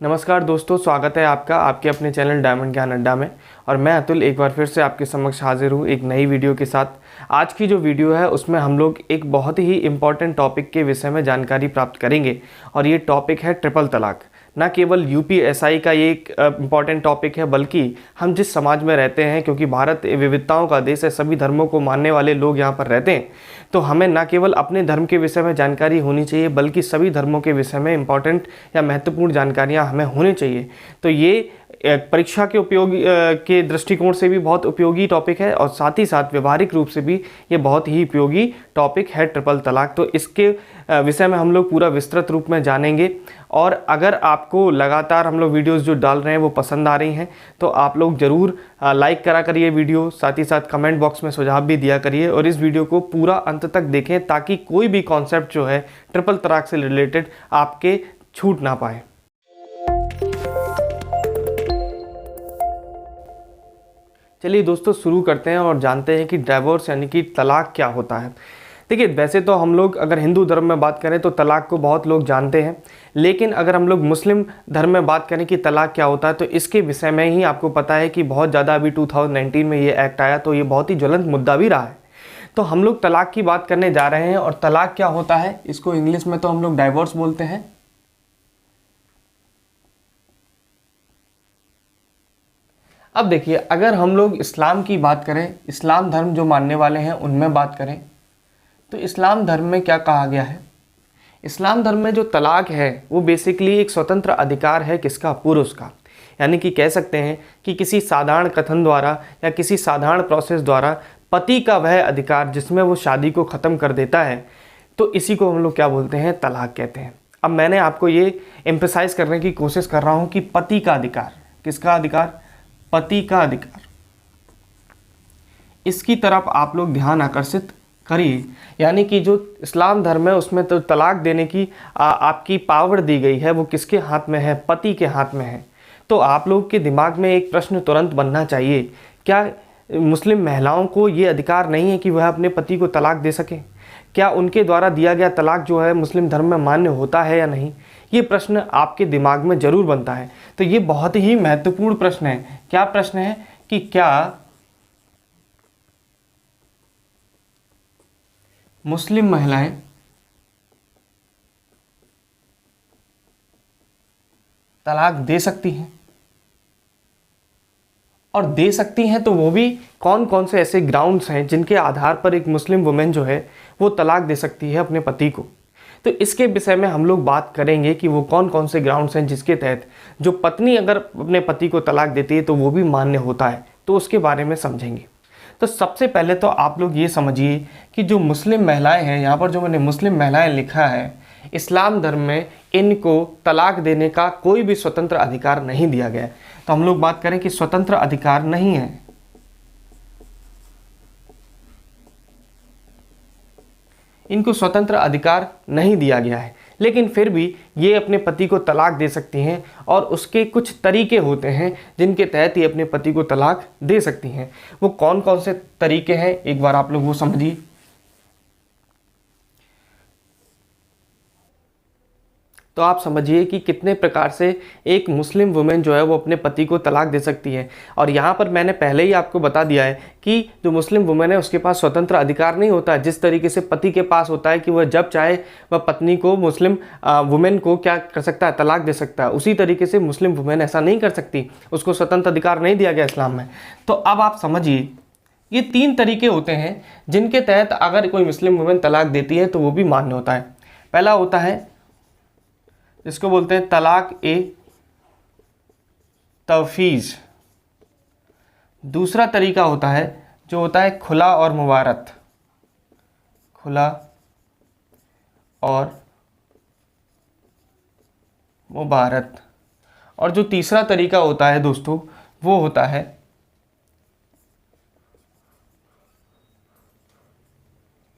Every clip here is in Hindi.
नमस्कार दोस्तों, स्वागत है आपका आपके अपने चैनल डायमंड ज्ञान अड्डा में। और मैं अतुल एक बार फिर से आपके समक्ष हाजिर हूँ एक नई वीडियो के साथ। आज की जो वीडियो है उसमें हम लोग एक बहुत ही इम्पॉर्टेंट टॉपिक के विषय में जानकारी प्राप्त करेंगे और ये टॉपिक है ट्रिपल तलाक। ना केवल यूपीएसआई का ये एक इम्पॉर्टेंट टॉपिक है, बल्कि हम जिस समाज में रहते हैं, क्योंकि भारत विविधताओं का देश है, सभी धर्मों को मानने वाले लोग यहाँ पर रहते हैं, तो हमें ना केवल अपने धर्म के विषय में जानकारी होनी चाहिए बल्कि सभी धर्मों के विषय में इम्पॉर्टेंट या महत्वपूर्ण जानकारियाँ हमें होनी चाहिए। तो ये परीक्षा के उपयोग के दृष्टिकोण से भी बहुत उपयोगी टॉपिक है और साथ ही साथ व्यवहारिक रूप से भी ये बहुत ही उपयोगी टॉपिक है ट्रिपल तलाक। तो इसके विषय में हम लोग पूरा विस्तृत रूप में जानेंगे। और अगर आपको लगातार हम लोग वीडियोस जो डाल रहे हैं वो पसंद आ रही हैं तो आप लोग ज़रूर लाइक करा करिए वीडियो, साथ ही साथ कमेंट बॉक्स में सुझाव भी दिया करिए और इस वीडियो को पूरा अंत तक देखें ताकि कोई भी कॉन्सेप्ट जो है ट्रिपल तलाक से रिलेटेड आपके छूट ना पाए। चलिए दोस्तों, शुरू करते हैं और जानते हैं कि डाइवोर्स यानी कि तलाक क्या होता है। देखिए, वैसे तो हम लोग अगर हिंदू धर्म में बात करें तो तलाक को बहुत लोग जानते हैं, लेकिन अगर हम लोग मुस्लिम धर्म में बात करें कि तलाक क्या होता है तो इसके विषय में ही आपको पता है कि बहुत ज़्यादा अभी 2019 में ये एक्ट आया तो ये बहुत ही ज्वलंत मुद्दा भी रहा है। तो हम लोग तलाक की बात करने जा रहे हैं। और तलाक क्या होता है, इसको इंग्लिश में तो हम लोग डाइवोर्स बोलते हैं। अब देखिए, अगर हम लोग इस्लाम की बात करें, इस्लाम धर्म जो मानने वाले हैं उनमें बात करें तो इस्लाम धर्म में क्या कहा गया है। इस्लाम धर्म में जो तलाक है वो बेसिकली एक स्वतंत्र अधिकार है, किसका? पुरुष का। यानी कि कह सकते हैं कि किसी साधारण कथन द्वारा या किसी साधारण प्रोसेस द्वारा पति का वह अधिकार जिसमें वो शादी को ख़त्म कर देता है, तो इसी को हम लोग क्या बोलते हैं? तलाक कहते हैं। अब मैंने आपको ये एम्फसाइज करने की कोशिश कर रहा हूँ कि पति का अधिकार, किसका अधिकार? पति का अधिकार। इसकी तरफ आप लोग ध्यान आकर्षित करिए। यानी कि जो इस्लाम धर्म है उसमें तो तलाक देने की आपकी पावर दी गई है, वो किसके हाथ में है? पति के हाथ में है। तो आप लोग के दिमाग में एक प्रश्न तुरंत बनना चाहिए, क्या मुस्लिम महिलाओं को ये अधिकार नहीं है कि वह अपने पति को तलाक दे सके? क्या उनके द्वारा दिया गया तलाक जो है मुस्लिम धर्म में मान्य होता है या नहीं? ये प्रश्न आपके दिमाग में ज़रूर बनता है। तो ये बहुत ही महत्वपूर्ण प्रश्न है। क्या प्रश्न है कि क्या मुस्लिम महिलाएं तलाक दे सकती हैं? और दे सकती हैं तो वो भी कौन कौन से ऐसे ग्राउंड्स हैं जिनके आधार पर एक मुस्लिम वुमेन जो है वो तलाक दे सकती है अपने पति को? तो इसके विषय में हम लोग बात करेंगे कि वो कौन कौन से ग्राउंड्स हैं जिसके तहत जो पत्नी अगर अपने पति को तलाक देती है तो वो भी मान्य होता है, तो उसके बारे में समझेंगे। तो सबसे पहले तो आप लोग ये समझिए कि जो मुस्लिम महिलाएं हैं, यहाँ पर जो मैंने मुस्लिम महिलाएं लिखा है, इस्लाम धर्म में इनको तलाक देने का कोई भी स्वतंत्र अधिकार नहीं दिया गया है। तो हम लोग बात करें कि स्वतंत्र अधिकार नहीं है, इनको स्वतंत्र अधिकार नहीं दिया गया है, लेकिन फिर भी ये अपने पति को तलाक दे सकती हैं और उसके कुछ तरीके होते हैं जिनके तहत ये अपने पति को तलाक दे सकती हैं। वो कौन कौन से तरीके हैं एक बार आप लोग वो समझिए। तो आप समझिए कि कितने प्रकार से एक मुस्लिम वुमेन जो है वो अपने पति को तलाक दे सकती है। और यहाँ पर मैंने पहले ही आपको बता दिया है कि जो मुस्लिम वुमेन है उसके पास स्वतंत्र अधिकार नहीं होता है। जिस तरीके से पति के पास होता है कि वह जब चाहे वह पत्नी को, मुस्लिम वुमेन को क्या कर सकता है? तलाक दे सकता है। उसी तरीके से मुस्लिम वुमेन ऐसा नहीं कर सकती, उसको स्वतंत्र अधिकार नहीं दिया गया इस्लाम में। तो अब आप समझिए, ये 3 तरीके होते हैं जिनके तहत अगर कोई मुस्लिम वुमेन तलाक देती है तो वो भी मान्य होता है। पहला होता है, इसको बोलते हैं तलाक ए तफवीज़। दूसरा तरीका होता है जो होता है खुला और मुबारत, खुला और मुबारत। और जो तीसरा तरीका होता है दोस्तों वो होता है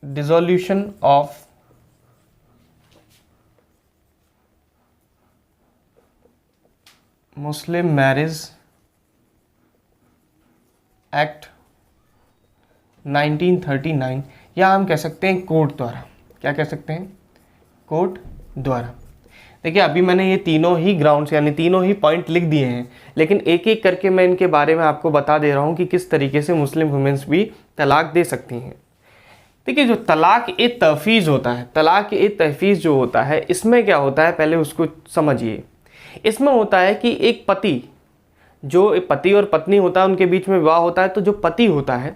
dissolution of Muslim marriage act 1939, या हम कह सकते हैं कोर्ट द्वारा। क्या कह सकते हैं? कोर्ट द्वारा। देखिए अभी मैंने ये तीनों ही ग्राउंड्स यानी तीनों ही पॉइंट लिख दिए हैं, लेकिन एक एक करके मैं इनके बारे में आपको बता दे रहा हूँ कि किस तरीके से मुस्लिम वुमेन्स भी तलाक दे सकती हैं। देखिए जो तलाक ए तहफ़ीज़ होता है, तलाक ए तहफ़ीज़ जो होता है, इसमें क्या होता है पहले उसको समझिए। इसमें होता है कि एक पति, जो पति और पत्नी होता है उनके बीच में विवाह होता है, तो जो पति होता है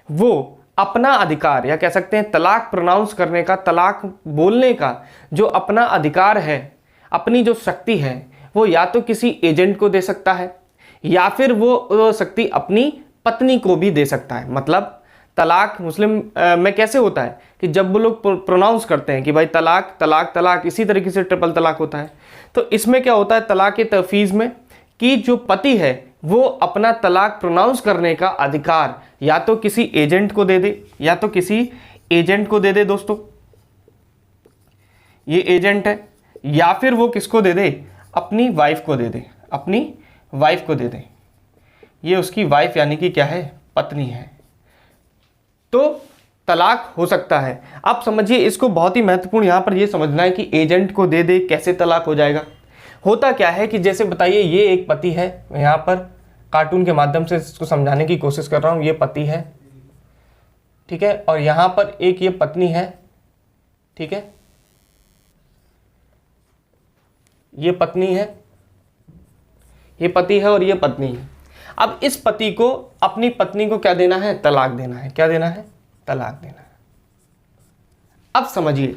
वो अपना अधिकार या कह सकते हैं तलाक प्रोनाउंस करने का, तलाक बोलने का जो अपना अधिकार है, अपनी जो शक्ति है, वो या तो किसी एजेंट को दे सकता है या फिर वो शक्ति अपनी पत्नी को भी दे सकता है। मतलब तलाक मुस्लिम में कैसे होता है कि जब वो लोग प्रोनाउंस करते हैं कि भाई तलाक तलाक तलाक, इसी तरीके से ट्रिपल तलाक होता है। तो इसमें क्या होता है तलाक के तफवीज़ में कि जो पति है वो अपना तलाक प्रोनाउंस करने का अधिकार या तो किसी एजेंट को दे दे, या तो किसी एजेंट को दे दे। दोस्तों ये एजेंट है, या फिर वो किसको दे दे, अपनी वाइफ को दे दे, अपनी वाइफ को दे दे। ये उसकी वाइफ यानी कि क्या है, पत्नी है। तो तलाक हो सकता है। आप समझिए इसको, बहुत ही महत्वपूर्ण यहाँ पर ये समझना है कि एजेंट को दे दे कैसे तलाक हो जाएगा। होता क्या है कि जैसे बताइए ये एक पति है, मैं यहाँ पर कार्टून के माध्यम से इसको समझाने की कोशिश कर रहा हूँ। ये पति है, ठीक है, और यहाँ पर एक ये पत्नी है, ठीक है, ये पत्नी है, ये पति है और ये पत्नी है। अब इस पति को अपनी पत्नी को क्या देना है, तलाक देना है। क्या देना है, तलाक देना है। अब समझिए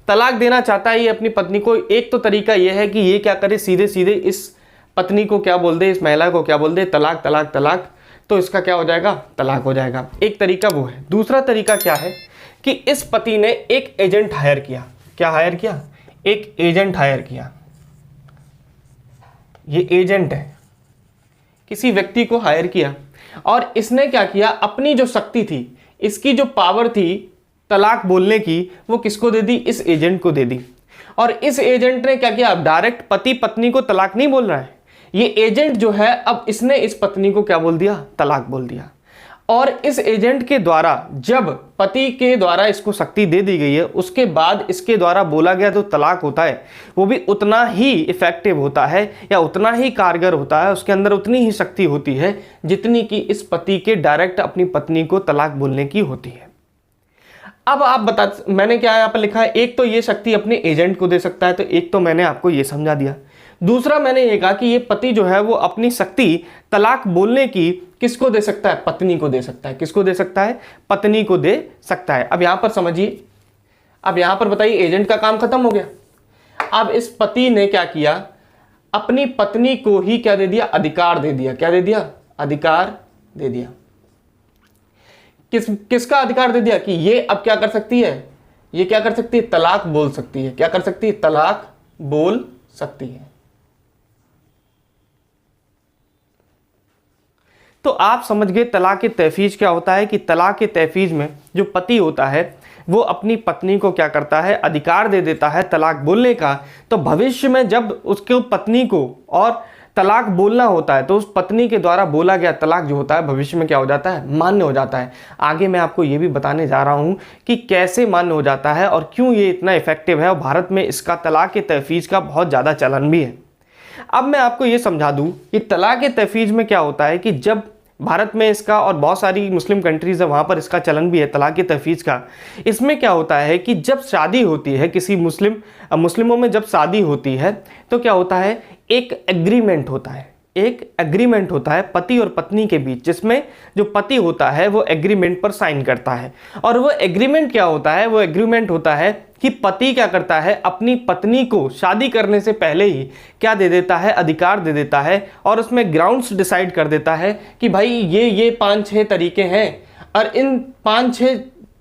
तलाक देना चाहता है ये अपनी पत्नी को। एक तो तरीका ये है कि ये क्या करे, सीधे सीधे इस पत्नी को क्या बोल दे, इस महिला को क्या बोल दे, तलाक तलाक तलाक, तो इसका क्या हो जाएगा, तलाक हो जाएगा। एक तरीका वो है। दूसरा तरीका क्या है कि इस पति ने एक एजेंट हायर किया। क्या हायर किया, एक एजेंट हायर किया। ये एजेंट है, किसी व्यक्ति को हायर किया और इसने क्या किया, अपनी जो शक्ति थी, इसकी जो पावर थी तलाक बोलने की, वो किसको दे दी, इस एजेंट को दे दी। और इस एजेंट ने क्या किया, अब डायरेक्ट पति पत्नी को तलाक नहीं बोल रहा है, ये एजेंट जो है अब इसने इस पत्नी को क्या बोल दिया, तलाक बोल दिया। और इस एजेंट के द्वारा, जब पति के द्वारा इसको शक्ति दे दी गई है, उसके बाद इसके द्वारा बोला गया जो तलाक होता है वो भी उतना ही इफेक्टिव होता है या उतना ही कारगर होता है, उसके अंदर उतनी ही शक्ति होती है जितनी कि इस पति के डायरेक्ट अपनी पत्नी को तलाक बोलने की होती है। अब आप बता, मैंने क्या यहाँ पर लिखा है, एक तो ये शक्ति अपने एजेंट को दे सकता है, तो एक तो मैंने आपको ये समझा दिया। दूसरा मैंने ये कहा कि ये पति जो है वो अपनी शक्ति तलाक बोलने की किसको दे सकता है, पत्नी को दे सकता है। किसको दे सकता है, पत्नी को दे सकता है। अब यहां पर समझिए, अब यहां पर बताइए एजेंट का काम खत्म हो गया। अब इस पति ने क्या किया, अपनी पत्नी को ही क्या दे दिया, अधिकार दे दिया। क्या दे दिया, अधिकार दे दिया। किसका अधिकार दे दिया कि ये अब क्या कर सकती है, ये क्या कर सकती है, तलाक बोल सकती है। क्या कर सकती है, तलाक बोल सकती है। तो आप समझ गए तलाक के तहफ़ीज़ क्या होता है कि तलाक के तहफ़ीज़ में जो पति होता है वो अपनी पत्नी को क्या करता है, अधिकार दे देता है तलाक बोलने का। तो भविष्य में जब उसके पत्नी को और तलाक बोलना होता है तो उस पत्नी के द्वारा बोला गया तलाक जो होता है भविष्य में क्या हो जाता है, मान्य हो जाता है। आगे मैं आपको ये भी बताने जा रहा हूँ कि कैसे मान्य हो जाता है और क्यों ये इतना इफेक्टिव है, और भारत में इसका तलाक के तहफ़ीज़ का बहुत ज़्यादा चलन भी है। अब मैं आपको ये समझा दूँ कि तलाक के तहफ़ीज़ में क्या होता है कि जब भारत में इसका और बहुत सारी मुस्लिम कंट्रीज़ है वहाँ पर इसका चलन भी है तलाक के तहफ़ीज़ का। इसमें क्या होता है कि जब शादी होती है किसी मुस्लिमों में जब शादी होती है तो क्या होता है, एक एग्रीमेंट होता है, एक एग्रीमेंट होता है पति और पत्नी के बीच, जिसमें जो पति होता है वो एग्रीमेंट पर साइन करता है। और वो एग्रीमेंट क्या होता है, वो एग्रीमेंट होता है कि पति क्या करता है, अपनी पत्नी को शादी करने से पहले ही क्या दे देता है, अधिकार दे देता है और उसमें ग्राउंड्स डिसाइड कर देता है कि भाई ये 5-6 तरीके हैं और इन 5-6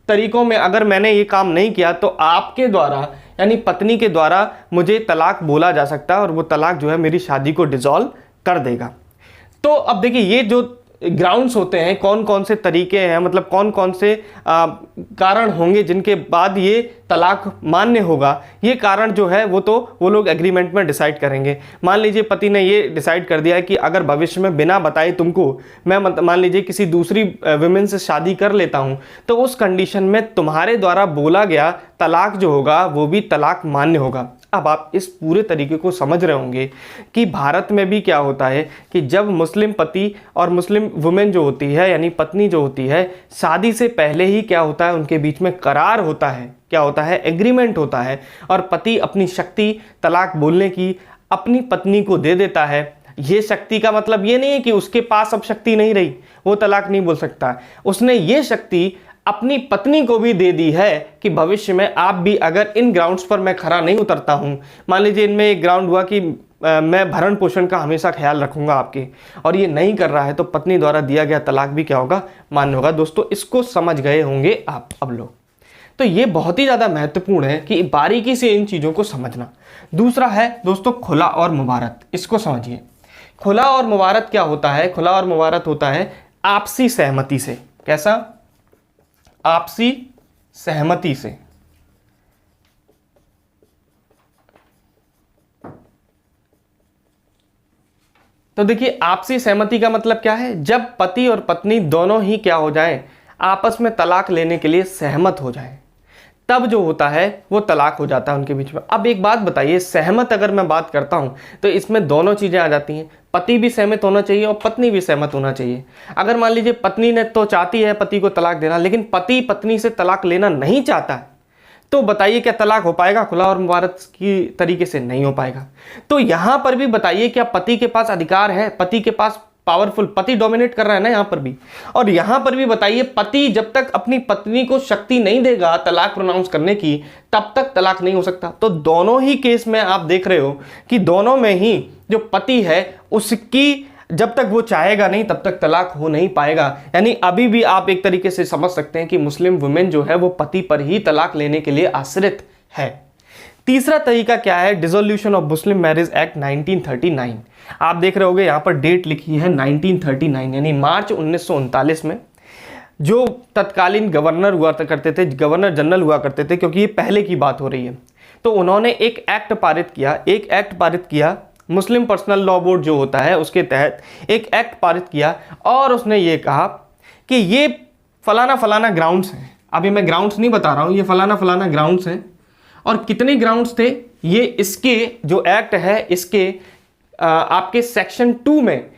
तरीकों में अगर मैंने ये काम नहीं किया तो आपके द्वारा यानी पत्नी के द्वारा मुझे तलाक बोला जा सकता है और वो तलाक जो है मेरी शादी को डिसॉल्व कर देगा। तो अब देखिए ये जो ग्राउंड्स होते हैं, कौन कौन से तरीके हैं, मतलब कौन कौन से कारण होंगे जिनके बाद ये तलाक मान्य होगा, ये कारण जो है वो लोग एग्रीमेंट में डिसाइड करेंगे। मान लीजिए पति ने ये डिसाइड कर दिया है कि अगर भविष्य में बिना बताए तुमको मैं मान लीजिए किसी दूसरी विमेन से शादी कर लेता हूँ, तो उस कंडीशन में तुम्हारे द्वारा बोला गया तलाक जो होगा वो भी तलाक मान्य होगा। अब आप इस पूरे तरीके को समझ रहे होंगे कि भारत में भी क्या होता है कि जब मुस्लिम पति और मुस्लिम वुमेन जो होती है यानी पत्नी जो होती है, शादी से पहले ही क्या होता है उनके बीच में करार होता है, क्या होता है, एग्रीमेंट होता है, और पति अपनी शक्ति तलाक बोलने की अपनी पत्नी को दे देता है। ये शक्ति का मतलब ये नहीं है कि उसके पास अब शक्ति नहीं रही, वो तलाक नहीं बोल सकता। उसने ये शक्ति अपनी पत्नी को भी दे दी है कि भविष्य में आप भी अगर इन ग्राउंड्स पर मैं खरा नहीं उतरता हूँ, मान लीजिए इनमें एक ग्राउंड हुआ कि मैं भरण पोषण का हमेशा ख्याल रखूंगा आपके, और ये नहीं कर रहा है, तो पत्नी द्वारा दिया गया तलाक भी क्या होगा, मान्य होगा। दोस्तों इसको समझ गए होंगे आप अब लोग। तो ये बहुत ही ज़्यादा महत्वपूर्ण है कि बारीकी से इन चीज़ों को समझना। दूसरा है दोस्तों खुला और मुबारत, इसको समझिए। खुला और मुबारत क्या होता है? खुला और मुबारत होता है आपसी सहमति से। कैसा? आपसी सहमति से। तो देखिए आपसी सहमति का मतलब क्या है? जब पति और पत्नी दोनों ही क्या हो जाएं, आपस में तलाक लेने के लिए सहमत हो जाएं, तब जो होता है वो तलाक हो जाता है उनके बीच में। अब एक बात बताइए, सहमत अगर मैं बात करता हूं तो इसमें दोनों चीजें आ जाती हैं, पति भी सहमत होना चाहिए और पत्नी भी सहमत होना चाहिए। अगर मान लीजिए पत्नी ने तो चाहती है पति को तलाक देना, लेकिन पति पत्नी से तलाक लेना नहीं चाहता है, तो बताइए क्या तलाक हो पाएगा? खुला और मुबारत की तरीके से नहीं हो पाएगा। तो यहां पर भी बताइए क्या पति के पास अधिकार है? पति के पास पावरफुल, पति डोमिनेट कर रहा है ना यहां पर भी। और यहां पर भी बताइए पति जब तक अपनी पत्नी को शक्ति नहीं देगा तलाक प्रोनाउंस करने की, तब तक तलाक नहीं हो सकता। तो दोनों ही केस में आप देख रहे हो कि दोनों में ही जो पति है उसकी जब तक वो चाहेगा नहीं तब तक तलाक हो नहीं पाएगा। यानी अभी भी आप एक तरीके से समझ सकते हैं कि मुस्लिम वुमेन जो है वो पति पर ही तलाक लेने के लिए आश्रित है। तीसरा तरीका क्या है? Dissolution of Muslim marriage act 1939। आप देख रहे होगे यहाँ पर डेट लिखी है 1939, यानी मार्च 1939 में जो तत्कालीन गवर्नर हुआ करते थे, गवर्नर जनरल हुआ करते थे, क्योंकि ये पहले की बात हो रही है, तो उन्होंने एक एक्ट पारित किया, मुस्लिम पर्सनल लॉ बोर्ड जो होता है उसके तहत एक एक्ट पारित किया, और उसने ये कहा कि ये फलाना फलाना ग्राउंड्स हैं। अभी मैं ग्राउंड्स नहीं बता रहा हूँ, ये फलाना फलाना ग्राउंड्स हैं। और कितने ग्राउंड्स थे ये? इसके जो एक्ट है इसके आपके सेक्शन 2 में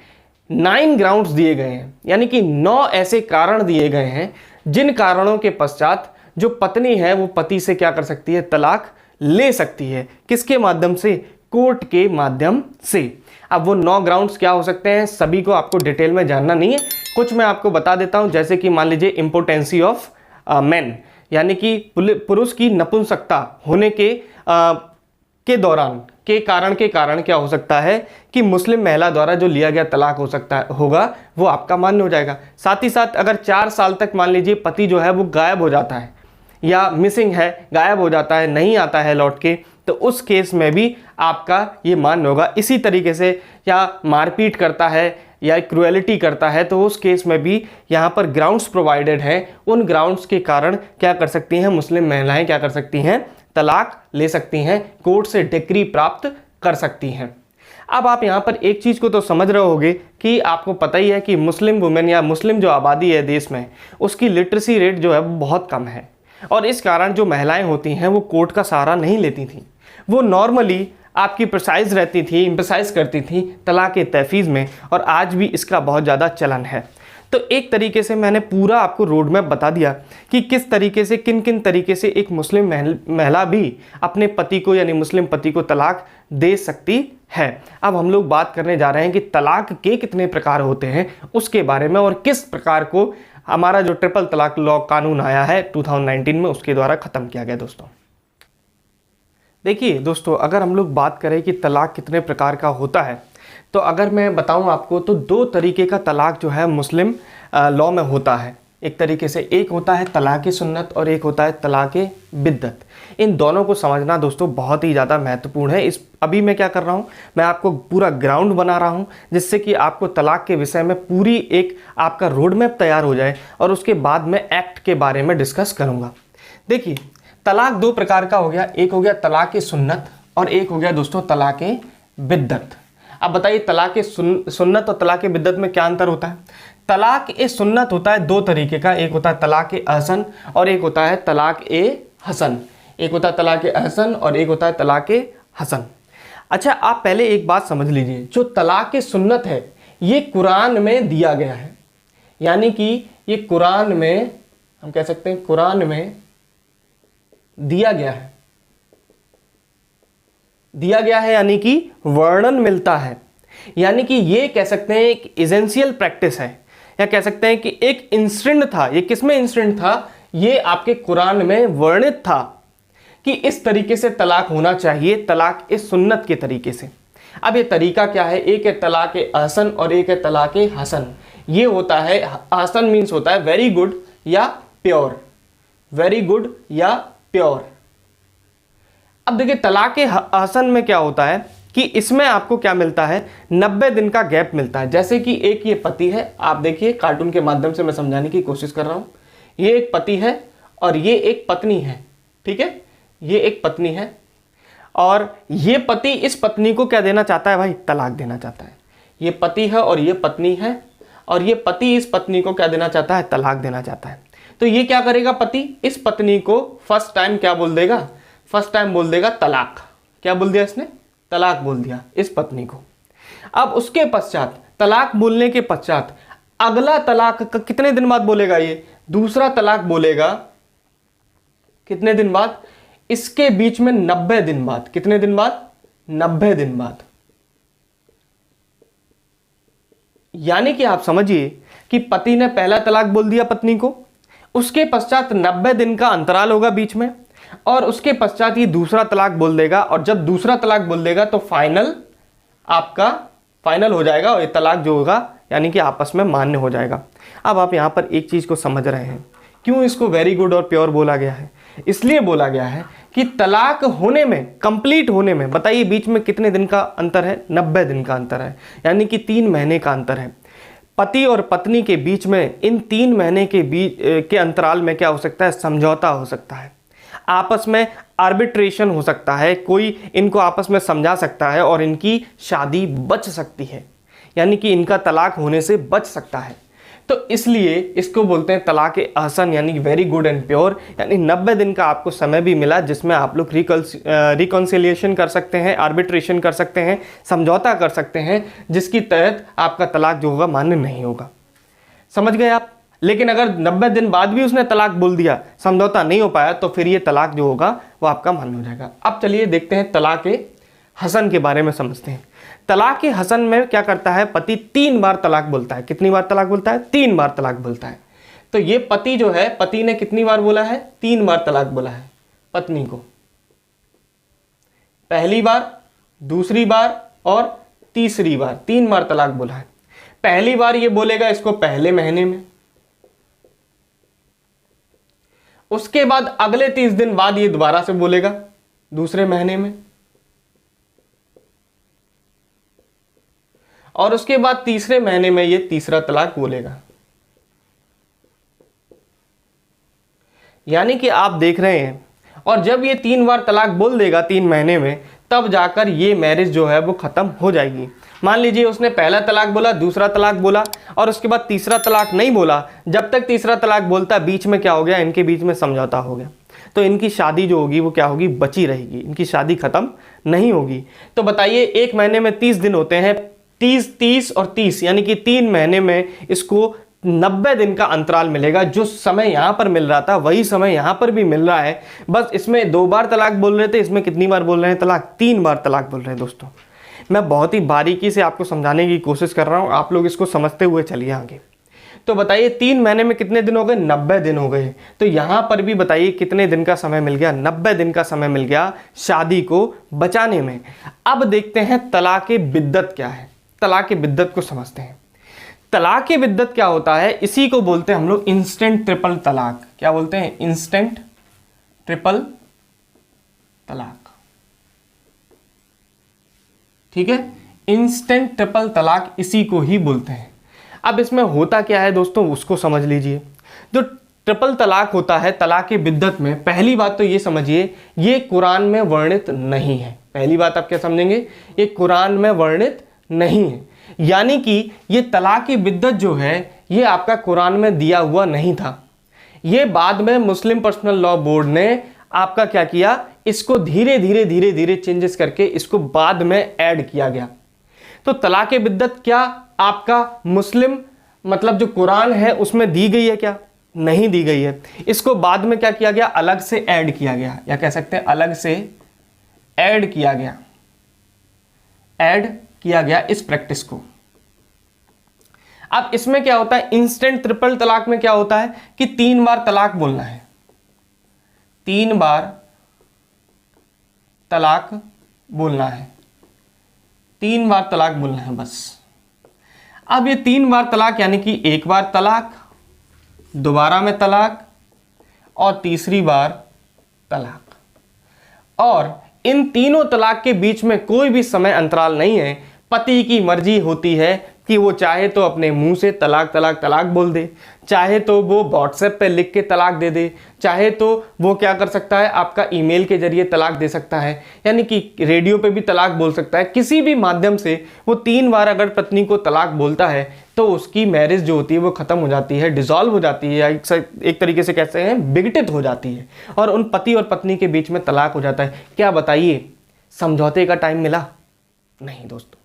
9 ग्राउंड्स दिए गए हैं, यानी कि 9 ऐसे कारण दिए गए हैं जिन कारणों के पश्चात जो पत्नी है वो पति से क्या कर सकती है? तलाक ले सकती है। किसके माध्यम से? कोर्ट के माध्यम से। अब वो 9 ग्राउंड्स क्या हो सकते हैं सभी को आपको डिटेल में जानना नहीं है, कुछ मैं आपको बता देता हूं। जैसे कि मान लीजिए इम्पोर्टेंसी ऑफ मेन, यानी कि पुरुष की नपुंसकता होने के दौरान के कारण क्या हो सकता है कि मुस्लिम महिला द्वारा जो लिया गया तलाक हो सकता होगा वो आपका मान्य हो जाएगा। साथ ही साथ अगर 4 साल तक मान लीजिए पति जो है वो गायब हो जाता है या मिसिंग है, गायब हो जाता है, नहीं आता है लौट के, तो उस केस में भी आपका ये मान्य होगा। इसी तरीके से या मारपीट करता है या क्रुएलिटी करता है, तो उस केस में भी यहाँ पर ग्राउंड्स प्रोवाइडेड हैं, उन ग्राउंड्स के कारण क्या कर सकती हैं मुस्लिम महिलाएं? क्या कर सकती हैं? तलाक ले सकती हैं, कोर्ट से डिक्री प्राप्त कर सकती हैं। अब आप यहाँ पर एक चीज़ को तो समझ रहे होगे कि आपको पता ही है कि मुस्लिम वुमेन या मुस्लिम जो आबादी है देश में उसकी लिटरेसी रेट जो है वो बहुत कम है, और इस कारण जो महिलाएं होती हैं वो कोर्ट का सहारा नहीं लेती थी, वो नॉर्मली आपकी प्रिसाइज रहती थी, इम्पसाइज करती थी तलाक के तहफ़ीज़ में, और आज भी इसका बहुत ज़्यादा चलन है। तो एक तरीके से मैंने पूरा आपको रोड मैप बता दिया कि किस तरीके से किन किन तरीके से एक मुस्लिम महिला भी अपने पति को यानी मुस्लिम पति को तलाक दे सकती है। अब हम लोग बात करने जा रहे हैं कि तलाक के कितने प्रकार होते हैं उसके बारे में, और किस प्रकार को हमारा जो ट्रिपल तलाक लॉ कानून आया है 2019 में उसके द्वारा ख़त्म किया गया। दोस्तों देखिए दोस्तों, अगर हम लोग बात करें कि तलाक कितने प्रकार का होता है, तो अगर मैं बताऊं आपको तो 2 तरीके का तलाक जो है मुस्लिम लॉ में होता है। एक तरीके से एक होता है तलाक़ सुन्नत और एक होता है तलाक़ बिद्दत। इन दोनों को समझना दोस्तों बहुत ही ज़्यादा महत्वपूर्ण है। अभी मैं क्या कर रहा हूँ, मैं आपको पूरा ग्राउंड बना रहा हूँ जिससे कि आपको तलाक के विषय में पूरी एक आपका रोड मैप तैयार हो जाए, और उसके बाद मैं एक्ट के बारे में डिस्कस करूँगा। देखिए तलाक दो प्रकार का हो गया, एक हो गया तलाक सुन्नत और एक हो गया दोस्तों तलाक बिद्दत। अब बताइए तलाक सुन्नत और तलाक बिद्दत में क्या अंतर होता है। तलाक सुन्नत होता है दो तरीके का, एक होता है तलाक अहसन और एक होता है तलाक हसन। एक होता है तलाक अहसन और एक होता है तलाक हसन। अच्छा, आप पहले एक बात समझ लीजिए, जो तलाक सुन्नत है ये कुरान में दिया गया है, यानी कि ये कुरान में, हम कह सकते हैं कुरान में दिया गया है, दिया गया है यानी कि वर्णन मिलता है, यानी कि ये कह सकते हैं एक एसेंशियल प्रैक्टिस है, या कह सकते हैं कि एक इंस्टेंट था। ये किसमें इंस्टेंट था, ये आपके कुरान में वर्णित था कि इस तरीके से तलाक होना चाहिए, तलाक सुन्नत के तरीके से। अब ये तरीका क्या है, एक है तलाक अहसन और एक है तलाक हसन। ये होता है, हसन मीन्स होता है वेरी गुड या प्योर, वेरी गुड या प्योर। अब देखिए तलाक हसन में क्या होता है कि इसमें आपको क्या मिलता है, 90 दिन का गैप मिलता है। जैसे कि एक ये पति है, आप देखिए कार्टून के माध्यम से मैं समझाने की कोशिश कर रहा हूं, ये एक पति है और ये एक पत्नी है, ठीक है, ये एक पत्नी है और ये पति इस पत्नी को क्या देना चाहता है भाई, तलाक देना चाहता है। ये पति है और ये पत्नी है और ये पति इस पत्नी को क्या देना चाहता है, तलाक देना चाहता है। तो ये क्या करेगा, पति इस पत्नी को फर्स्ट टाइम क्या बोल देगा, फर्स्ट टाइम बोल देगा तलाक। क्या बोल दिया इसने, तलाक बोल दिया इस पत्नी को। अब उसके पश्चात, तलाक बोलने के पश्चात अगला तलाक कितने दिन बाद बोलेगा, ये दूसरा तलाक बोलेगा कितने दिन बाद, इसके बीच में 90 दिन बाद। कितने दिन बाद, 90 दिन बाद। यानी कि आप समझिए कि पति ने पहला तलाक बोल दिया पत्नी को, उसके पश्चात 90 दिन का अंतराल होगा बीच में, और उसके पश्चात ये दूसरा तलाक बोल देगा, और जब दूसरा तलाक बोल देगा तो फाइनल आपका फाइनल हो जाएगा और ये तलाक जो होगा यानी कि आपस में मान्य हो जाएगा। अब आप यहां पर एक चीज को समझ रहे हैं, क्यों इसको वेरी गुड और प्योर बोला गया है। इसलिए बोला गया है कि तलाक होने में, कंप्लीट होने में, बताइए बीच में कितने दिन का अंतर है, 90 दिन का अंतर है, यानी कि 3 महीने का अंतर है। पति और पत्नी के बीच में इन 3 महीने के बीच के अंतराल में क्या हो सकता है, समझौता हो सकता है, आपस में आर्बिट्रेशन हो सकता है, कोई इनको आपस में समझा सकता है और इनकी शादी बच सकती है, यानी कि इनका तलाक होने से बच सकता है। तो इसलिए इसको बोलते हैं तलाक अहसन, यानी वेरी गुड एंड प्योर। यानी 90 दिन का आपको समय भी मिला जिसमें आप लोग रिकॉन्सिलिएशन कर सकते हैं, आर्बिट्रेशन कर सकते हैं, समझौता कर सकते हैं, जिसकी तहत आपका तलाक जो होगा मान्य नहीं होगा। समझ गए आप। लेकिन अगर 90 दिन बाद भी उसने तलाक बोल दिया, समझौता नहीं हो पाया, तो फिर ये तलाक जो होगा वो आपका मान्य हो जाएगा। अब चलिए देखते हैं तलाक हसन के बारे में समझते हैं। तलाक हसन में क्या करता है, पति 3 बार तलाक बोलता है। कितनी बार तलाक बोलता है, 3 बार तलाक बोलता है। तो ये पति जो है, पति ने कितनी बार बोला है, 3 बार तलाक बोला है पत्नी को। पहली बार, दूसरी बार और तीसरी बार, 3 बार तलाक बोला है। पहली बार ये बोलेगा इसको पहले महीने में, उसके बाद अगले 30 दिन बाद ये दोबारा से बोलेगा दूसरे महीने में, और उसके बाद तीसरे महीने में ये तीसरा तलाक बोलेगा। यानी कि आप देख रहे हैं, और जब ये 3 बार तलाक बोल देगा 3 महीने में, तब जाकर ये मैरिज जो है वो खत्म हो जाएगी। मान लीजिए उसने पहला तलाक बोला, दूसरा तलाक बोला और उसके बाद तीसरा तलाक नहीं बोला। जब तक तीसरा तलाक बोलता, बीच में क्या हो गया, इनके बीच में समझौता हो गया, तो इनकी शादी जो होगी वो क्या होगी, बची रहेगी, इनकी शादी खत्म नहीं होगी। तो बताइए, 1 महीने में 30 दिन होते हैं, 30 और 30, यानी कि 3 महीने में इसको 90 दिन का अंतराल मिलेगा। जो समय यहां पर मिल रहा था वही समय यहां पर भी मिल रहा है, बस इसमें 2 बार तलाक बोल रहे थे, इसमें कितनी बार बोल रहे हैं तलाक, 3 बार तलाक बोल रहे हैं। दोस्तों मैं बहुत ही बारीकी से आपको समझाने की कोशिश कर रहा हूं, आप लोग इसको समझते हुए चलिए आगे। तो बताइए 3 महीने में कितने दिन हो गए, 90 दिन हो गए। तो यहां पर भी बताइए कितने दिन का समय मिल गया, 90 दिन का समय मिल गया शादी को बचाने में। अब देखते हैं तलाक बिद्दत क्या है, तलाक बिद्दत को समझते हैं। तलाक बिद्दत क्या होता है, इसी को बोलते हैं हम लोग इंस्टेंट ट्रिपल तलाक। क्या बोलते हैं, इंस्टेंट ट्रिपल तलाक। ठीक है, इंस्टेंट ट्रिपल तलाक इसी को ही बोलते हैं। अब इसमें होता क्या है दोस्तों, उसको समझ लीजिए। जो ट्रिपल तलाक होता है तलाक बिद्दत में, पहली बात तो ये समझिए ये कुरान में वर्णित नहीं है। पहली बात आप क्या समझेंगे, ये कुरान में वर्णित नहीं है, यानी कि ये तलाक बिद्दत जो है ये आपका कुरान में दिया हुआ नहीं था। ये बाद में मुस्लिम पर्सनल लॉ बोर्ड ने आपका क्या किया, इसको धीरे धीरे धीरे धीरे चेंजेस करके इसको बाद में ऐड किया गया। तो तलाक बिद्दत क्या आपका मुस्लिम मतलब जो कुरान है उसमें दी गई है क्या, नहीं दी गई है। इसको बाद में क्या किया गया, अलग से ऐड किया गया, या कह सकते हैं अलग से ऐड किया गया, ऐड किया गया इस प्रैक्टिस को। अब इसमें क्या होता है, इंस्टेंट ट्रिपल तलाक में क्या होता है कि 3 बार तलाक बोलना है, 3 बार तलाक बोलना है, 3 बार तलाक बोलना है बस। अब ये 3 बार तलाक यानी कि 1 बार तलाक, दोबारा में तलाक और तीसरी बार तलाक। और इन तीनों तलाक के बीच में कोई भी समय अंतराल नहीं है। पति की मर्जी होती है कि वो चाहे तो अपने मुंह से तलाक तलाक तलाक बोल दे, चाहे तो वो व्हाट्सएप पे लिख के तलाक दे दे, चाहे तो वो क्या कर सकता है आपका ईमेल के जरिए तलाक दे सकता है, यानी कि रेडियो पे भी तलाक बोल सकता है। किसी भी माध्यम से वो 3 बार अगर पत्नी को तलाक बोलता है तो उसकी मैरिज जो होती है वो ख़त्म हो जाती है, डिसॉल्व हो जाती है, एक तरीके से कहते हैं विघटित हो जाती है, और उन पति और पत्नी के बीच में तलाक हो जाता है। क्या बताइए, समझौते का टाइम मिला? नहीं दोस्तों।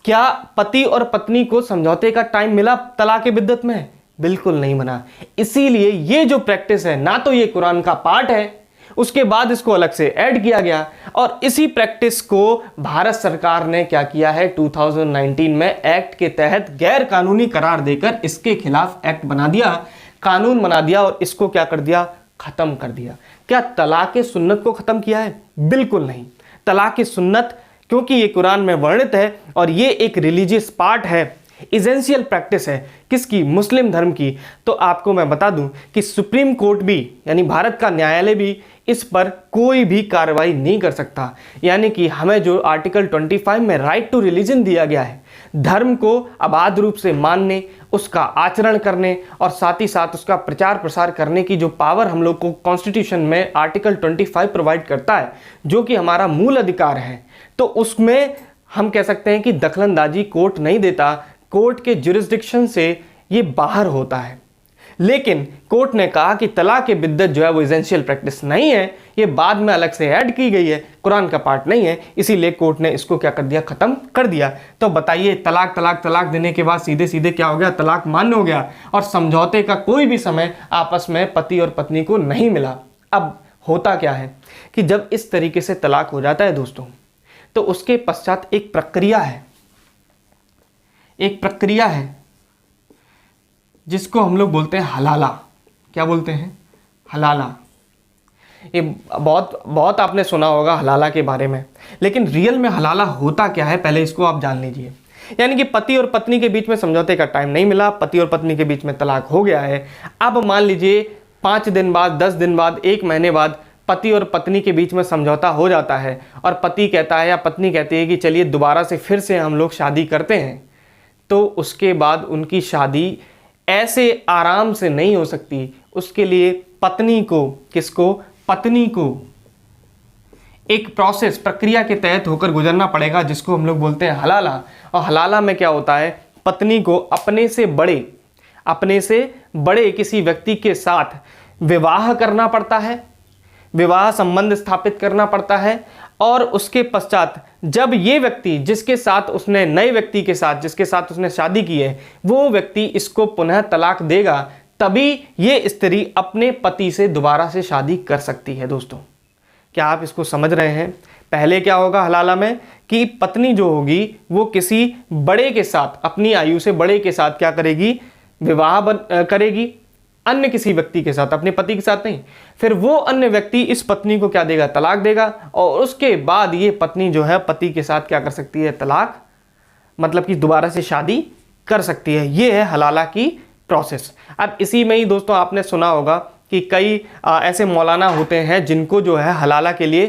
क्या पति और पत्नी को समझौते का टाइम मिला तलाक बिद्दत में? बिल्कुल नहीं बना। इसीलिए ये जो प्रैक्टिस है ना तो ये कुरान का पार्ट है, उसके बाद इसको अलग से ऐड किया गया, और इसी प्रैक्टिस को भारत सरकार ने क्या किया है 2019 में एक्ट के तहत गैर कानूनी करार देकर इसके खिलाफ एक्ट बना दिया, कानून बना दिया, और इसको क्या कर दिया, खत्म कर दिया। क्या तलाक सुन्नत को खत्म किया है? बिल्कुल नहीं। तलाक सुन्नत क्योंकि ये कुरान में वर्णित है और ये एक रिलीजियस पार्ट है, इसेंशियल प्रैक्टिस है किसकी, मुस्लिम धर्म की। तो आपको मैं बता दूं कि सुप्रीम कोर्ट भी यानी भारत का न्यायालय भी इस पर कोई भी कार्रवाई नहीं कर सकता। यानी कि हमें जो आर्टिकल 25 में राइट टू रिलीजन दिया गया है, धर्म को अबाध रूप से मानने, उसका आचरण करने और साथ ही साथ उसका प्रचार प्रसार करने की जो पावर हम लोग को कॉन्स्टिट्यूशन में आर्टिकल 25 प्रोवाइड करता है, जो कि हमारा मूल अधिकार है, तो उसमें हम कह सकते हैं कि दखलंदाजी कोर्ट नहीं देता, कोर्ट के जुरिस्डिक्शन से ये बाहर होता है। लेकिन कोर्ट ने कहा कि तलाक बिद्दत जो है वो एसेंशियल प्रैक्टिस नहीं है, ये बाद में अलग से ऐड की गई है, कुरान का पार्ट नहीं है, इसीलिए कोर्ट ने इसको क्या कर दिया, खत्म कर दिया। तो बताइए, तलाक तलाक तलाक देने के बाद सीधे सीधे क्या हो गया, तलाक मान्य हो गया, और समझौते का कोई भी समय आपस में पति और पत्नी को नहीं मिला। अब होता क्या है कि जब इस तरीके से तलाक हो जाता है दोस्तों, तो उसके पश्चात एक प्रक्रिया है, एक प्रक्रिया है जिसको हम लोग बोलते हैं हलाला। क्या बोलते हैं? हलाला। ये बहुत आपने सुना होगा हलाला के बारे में, लेकिन रियल में हलाला होता क्या है पहले इसको आप जान लीजिए। यानी कि पति और पत्नी के बीच में समझौते का टाइम नहीं मिला, पति और पत्नी के बीच में तलाक हो गया है। अब मान लीजिए 5 दिन बाद, 10 दिन बाद, 1 महीने बाद पति और पत्नी के बीच में समझौता हो जाता है, और पति कहता है या पत्नी कहती है कि चलिए दोबारा से फिर से हम लोग शादी करते हैं। तो उसके बाद उनकी शादी ऐसे आराम से नहीं हो सकती, उसके लिए पत्नी को, किसको, पत्नी को एक प्रोसेस, प्रक्रिया के तहत होकर गुजरना पड़ेगा, जिसको हम लोग बोलते हैं हलाला। और हलाला में क्या होता है, पत्नी को अपने से बड़े किसी व्यक्ति के साथ विवाह करना पड़ता है, विवाह संबंध स्थापित करना पड़ता है, और उसके पश्चात जब ये व्यक्ति जिसके साथ उसने, नए व्यक्ति के साथ जिसके साथ उसने शादी की है, वो व्यक्ति इसको पुनः तलाक देगा, तभी ये स्त्री अपने पति से दोबारा से शादी कर सकती है। दोस्तों, क्या आप इसको समझ रहे हैं? पहले क्या होगा हलाला में कि पत्नी जो होगी वो किसी बड़े के साथ, अपनी आयु से बड़े के साथ क्या करेगी, विवाह करेगी, अन्य किसी व्यक्ति के साथ, अपने पति के साथ नहीं। फिर वो अन्य व्यक्ति इस पत्नी को क्या देगा, तलाक देगा, और उसके बाद ये पत्नी जो है पति के साथ क्या कर सकती है, तलाक मतलब कि दोबारा से शादी कर सकती है। ये है हलाला की प्रोसेस। अब इसी में ही दोस्तों आपने सुना होगा कि कई ऐसे मौलाना होते हैं जिनको जो है हलाला के लिए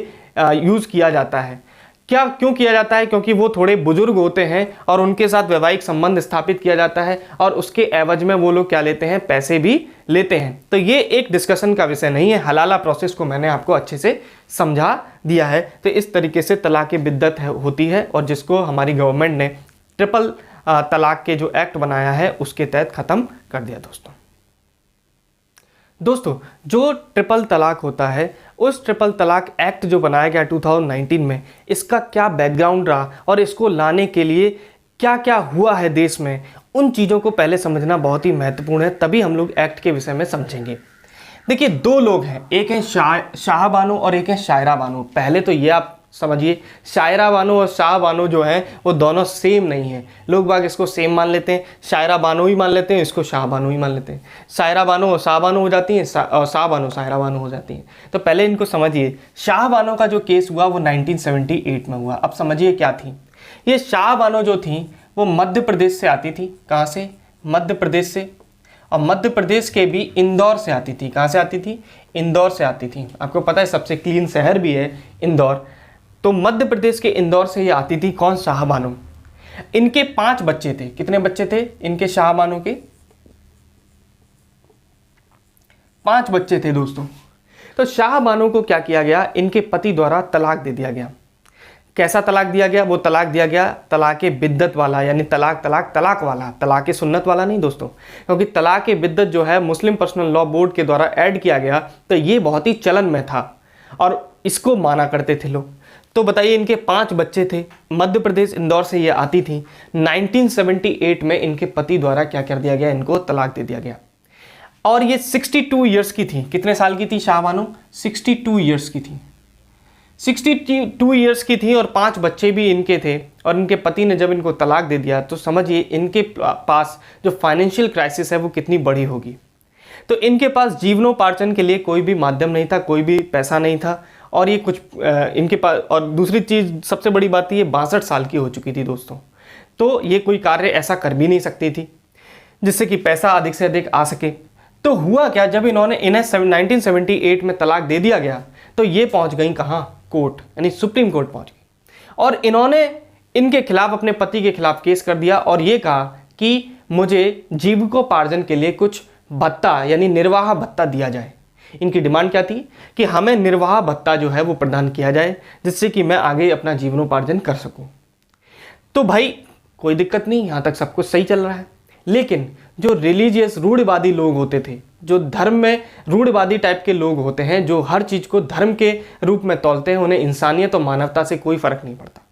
यूज़ किया जाता है। क्या क्यों किया जाता है? क्योंकि वो थोड़े बुजुर्ग होते हैं और उनके साथ वैवाहिक संबंध स्थापित किया जाता है और उसके एवज में वो लोग क्या लेते हैं? पैसे भी लेते हैं। तो ये एक डिस्कशन का विषय नहीं है, हलाला प्रोसेस को मैंने आपको अच्छे से समझा दिया है। तो इस तरीके से तलाक बिद्दत होती है और जिसको हमारी गवर्नमेंट ने ट्रिपल तलाक के जो एक्ट बनाया है उसके तहत ख़त्म कर दिया। दोस्तों जो ट्रिपल तलाक होता है, उस ट्रिपल तलाक एक्ट जो बनाया गया 2019 में, इसका क्या बैकग्राउंड रहा और इसको लाने के लिए क्या क्या हुआ है देश में, उन चीज़ों को पहले समझना बहुत ही महत्वपूर्ण है, तभी हम लोग एक्ट के विषय में समझेंगे। देखिए, दो लोग हैं, एक है शाह बानो और एक है शायरा बानो। पहले तो ये आप समझिए, शायरा बानो और शाह बानो जो है वो दोनों सेम नहीं है। लोग बाग इसको सेम मान लेते हैं, शायरा बानो ही मान लेते हैं, इसको शाह बानो ही मान लेते हैं। शायरा बानो और शाह बानो हो जाती हैं और शाह बानो शायरा बानो हो जाती हैं। तो पहले इनको समझिए। शाह बानो का जो केस हुआ वो 1978 में हुआ। अब समझिए क्या थी ये शाह बानो जो थी, वो मध्य प्रदेश से आती थी। कहाँ से? मध्य प्रदेश से। और मध्य प्रदेश के भी इंदौर से आती थी। कहाँ से आती थी? इंदौर से आती थी। आपको पता है सबसे क्लीन शहर भी है इंदौर। तो मध्य प्रदेश के इंदौर से ये आती थी। कौन? शाह बानो। इनके 5 बच्चे थे। कितने बच्चे थे इनके? शाह बानो के 5 बच्चे थे दोस्तों। तो शाह बानो को क्या किया गया? इनके पति द्वारा तलाक दे दिया गया। कैसा तलाक दिया गया? वो तलाक दिया गया तलाक बिद्दत वाला, यानी तलाक वाला, तलाक सुन्नत वाला नहीं दोस्तों, क्योंकि तलाक बिद्दत जो है मुस्लिम पर्सनल लॉ बोर्ड के द्वारा ऐड किया गया, तो ये बहुत ही चलन में था और इसको माना करते थे लोग। तो बताइए, इनके 5 बच्चे थे, मध्य प्रदेश इंदौर से ये आती थी। 1978 में इनके पति द्वारा क्या कर दिया गया? इनको तलाक दे दिया गया। और ये 62 ईयर्स की थी। कितने साल की थी शाह बानो? 62 ईयर्स की थी। 62 ईयर्स की थी और 5 बच्चे भी इनके थे। और इनके पति ने जब इनको तलाक दे दिया तो समझिए इनके पास जो फाइनेंशियल क्राइसिस है वो कितनी बड़ी होगी। तो इनके पास जीवनोपार्जन के लिए कोई भी माध्यम नहीं था, कोई भी पैसा नहीं था। और ये कुछ इनके पास, और दूसरी चीज़ सबसे बड़ी बात, ये 62 साल की हो चुकी थी दोस्तों। तो ये कोई कार्य ऐसा कर भी नहीं सकती थी जिससे कि पैसा अधिक से अधिक आ सके। तो हुआ क्या, जब इन्हें 1978 में तलाक दे दिया गया तो ये पहुंच गई कहाँ? कोर्ट, यानी सुप्रीम कोर्ट पहुंच गई। और इन्होंने इनके खिलाफ, अपने पति के खिलाफ केस कर दिया और ये कहा कि मुझे जीविकोपार्जन के लिए कुछ भत्ता, यानी निर्वाह भत्ता दिया जाए। इनकी डिमांड क्या थी? कि हमें निर्वाह भत्ता जो है वो प्रदान किया जाए, जिससे कि मैं आगे अपना जीवनोपार्जन कर सकूं। तो भाई कोई दिक्कत नहीं, यहाँ तक सब कुछ सही चल रहा है। लेकिन जो रिलीजियस रूढ़िवादी लोग होते थे, जो धर्म में रूढ़िवादी टाइप के लोग होते हैं, जो हर चीज़ को धर्म के रूप में तौलते हैं, उन्हें इंसानियत और मानवता से कोई फर्क नहीं पड़ता।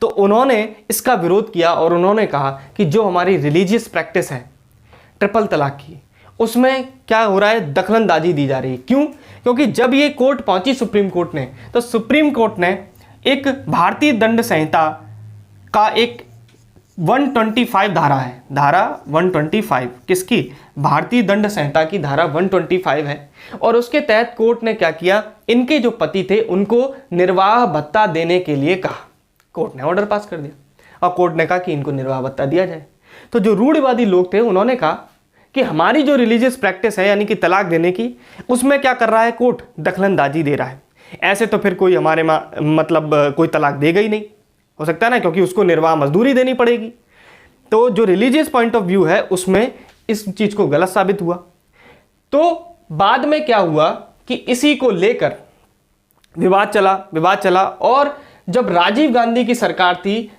तो उन्होंने इसका विरोध किया और उन्होंने कहा कि जो हमारी रिलीजियस प्रैक्टिस है ट्रिपल तलाक की, उसमें क्या हो रहा है? दखलंदाजी दी जा रही है। क्यों? क्योंकि जब ये कोर्ट पहुंची सुप्रीम कोर्ट ने, तो सुप्रीम कोर्ट ने एक भारतीय दंड संहिता का एक 125 धारा है, धारा 125 किसकी? भारतीय दंड संहिता की धारा 125 है। और उसके तहत कोर्ट ने क्या किया? इनके जो पति थे उनको निर्वाह भत्ता देने के लिए कहा। कोर्ट ने ऑर्डर पास कर दिया और कोर्ट ने कहा कि इनको निर्वाह भत्ता दिया जाए। तो जो रूढ़िवादी लोग थे उन्होंने कहा कि हमारी जो रिलीजियस प्रैक्टिस है, यानी कि तलाक देने की, उसमें क्या कर रहा है कोर्ट? दखलंदाजी दे रहा है। ऐसे तो फिर कोई हमारे मतलब कोई तलाक देगा ही नहीं, हो सकता है ना, क्योंकि उसको निर्वाह मजदूरी देनी पड़ेगी। तो जो रिलीजियस पॉइंट ऑफ व्यू है उसमें इस चीज़ को गलत साबित हुआ। तो बाद में क्या हुआ कि इसी को लेकर विवाद चला और जब राजीव गांधी की सरकार थी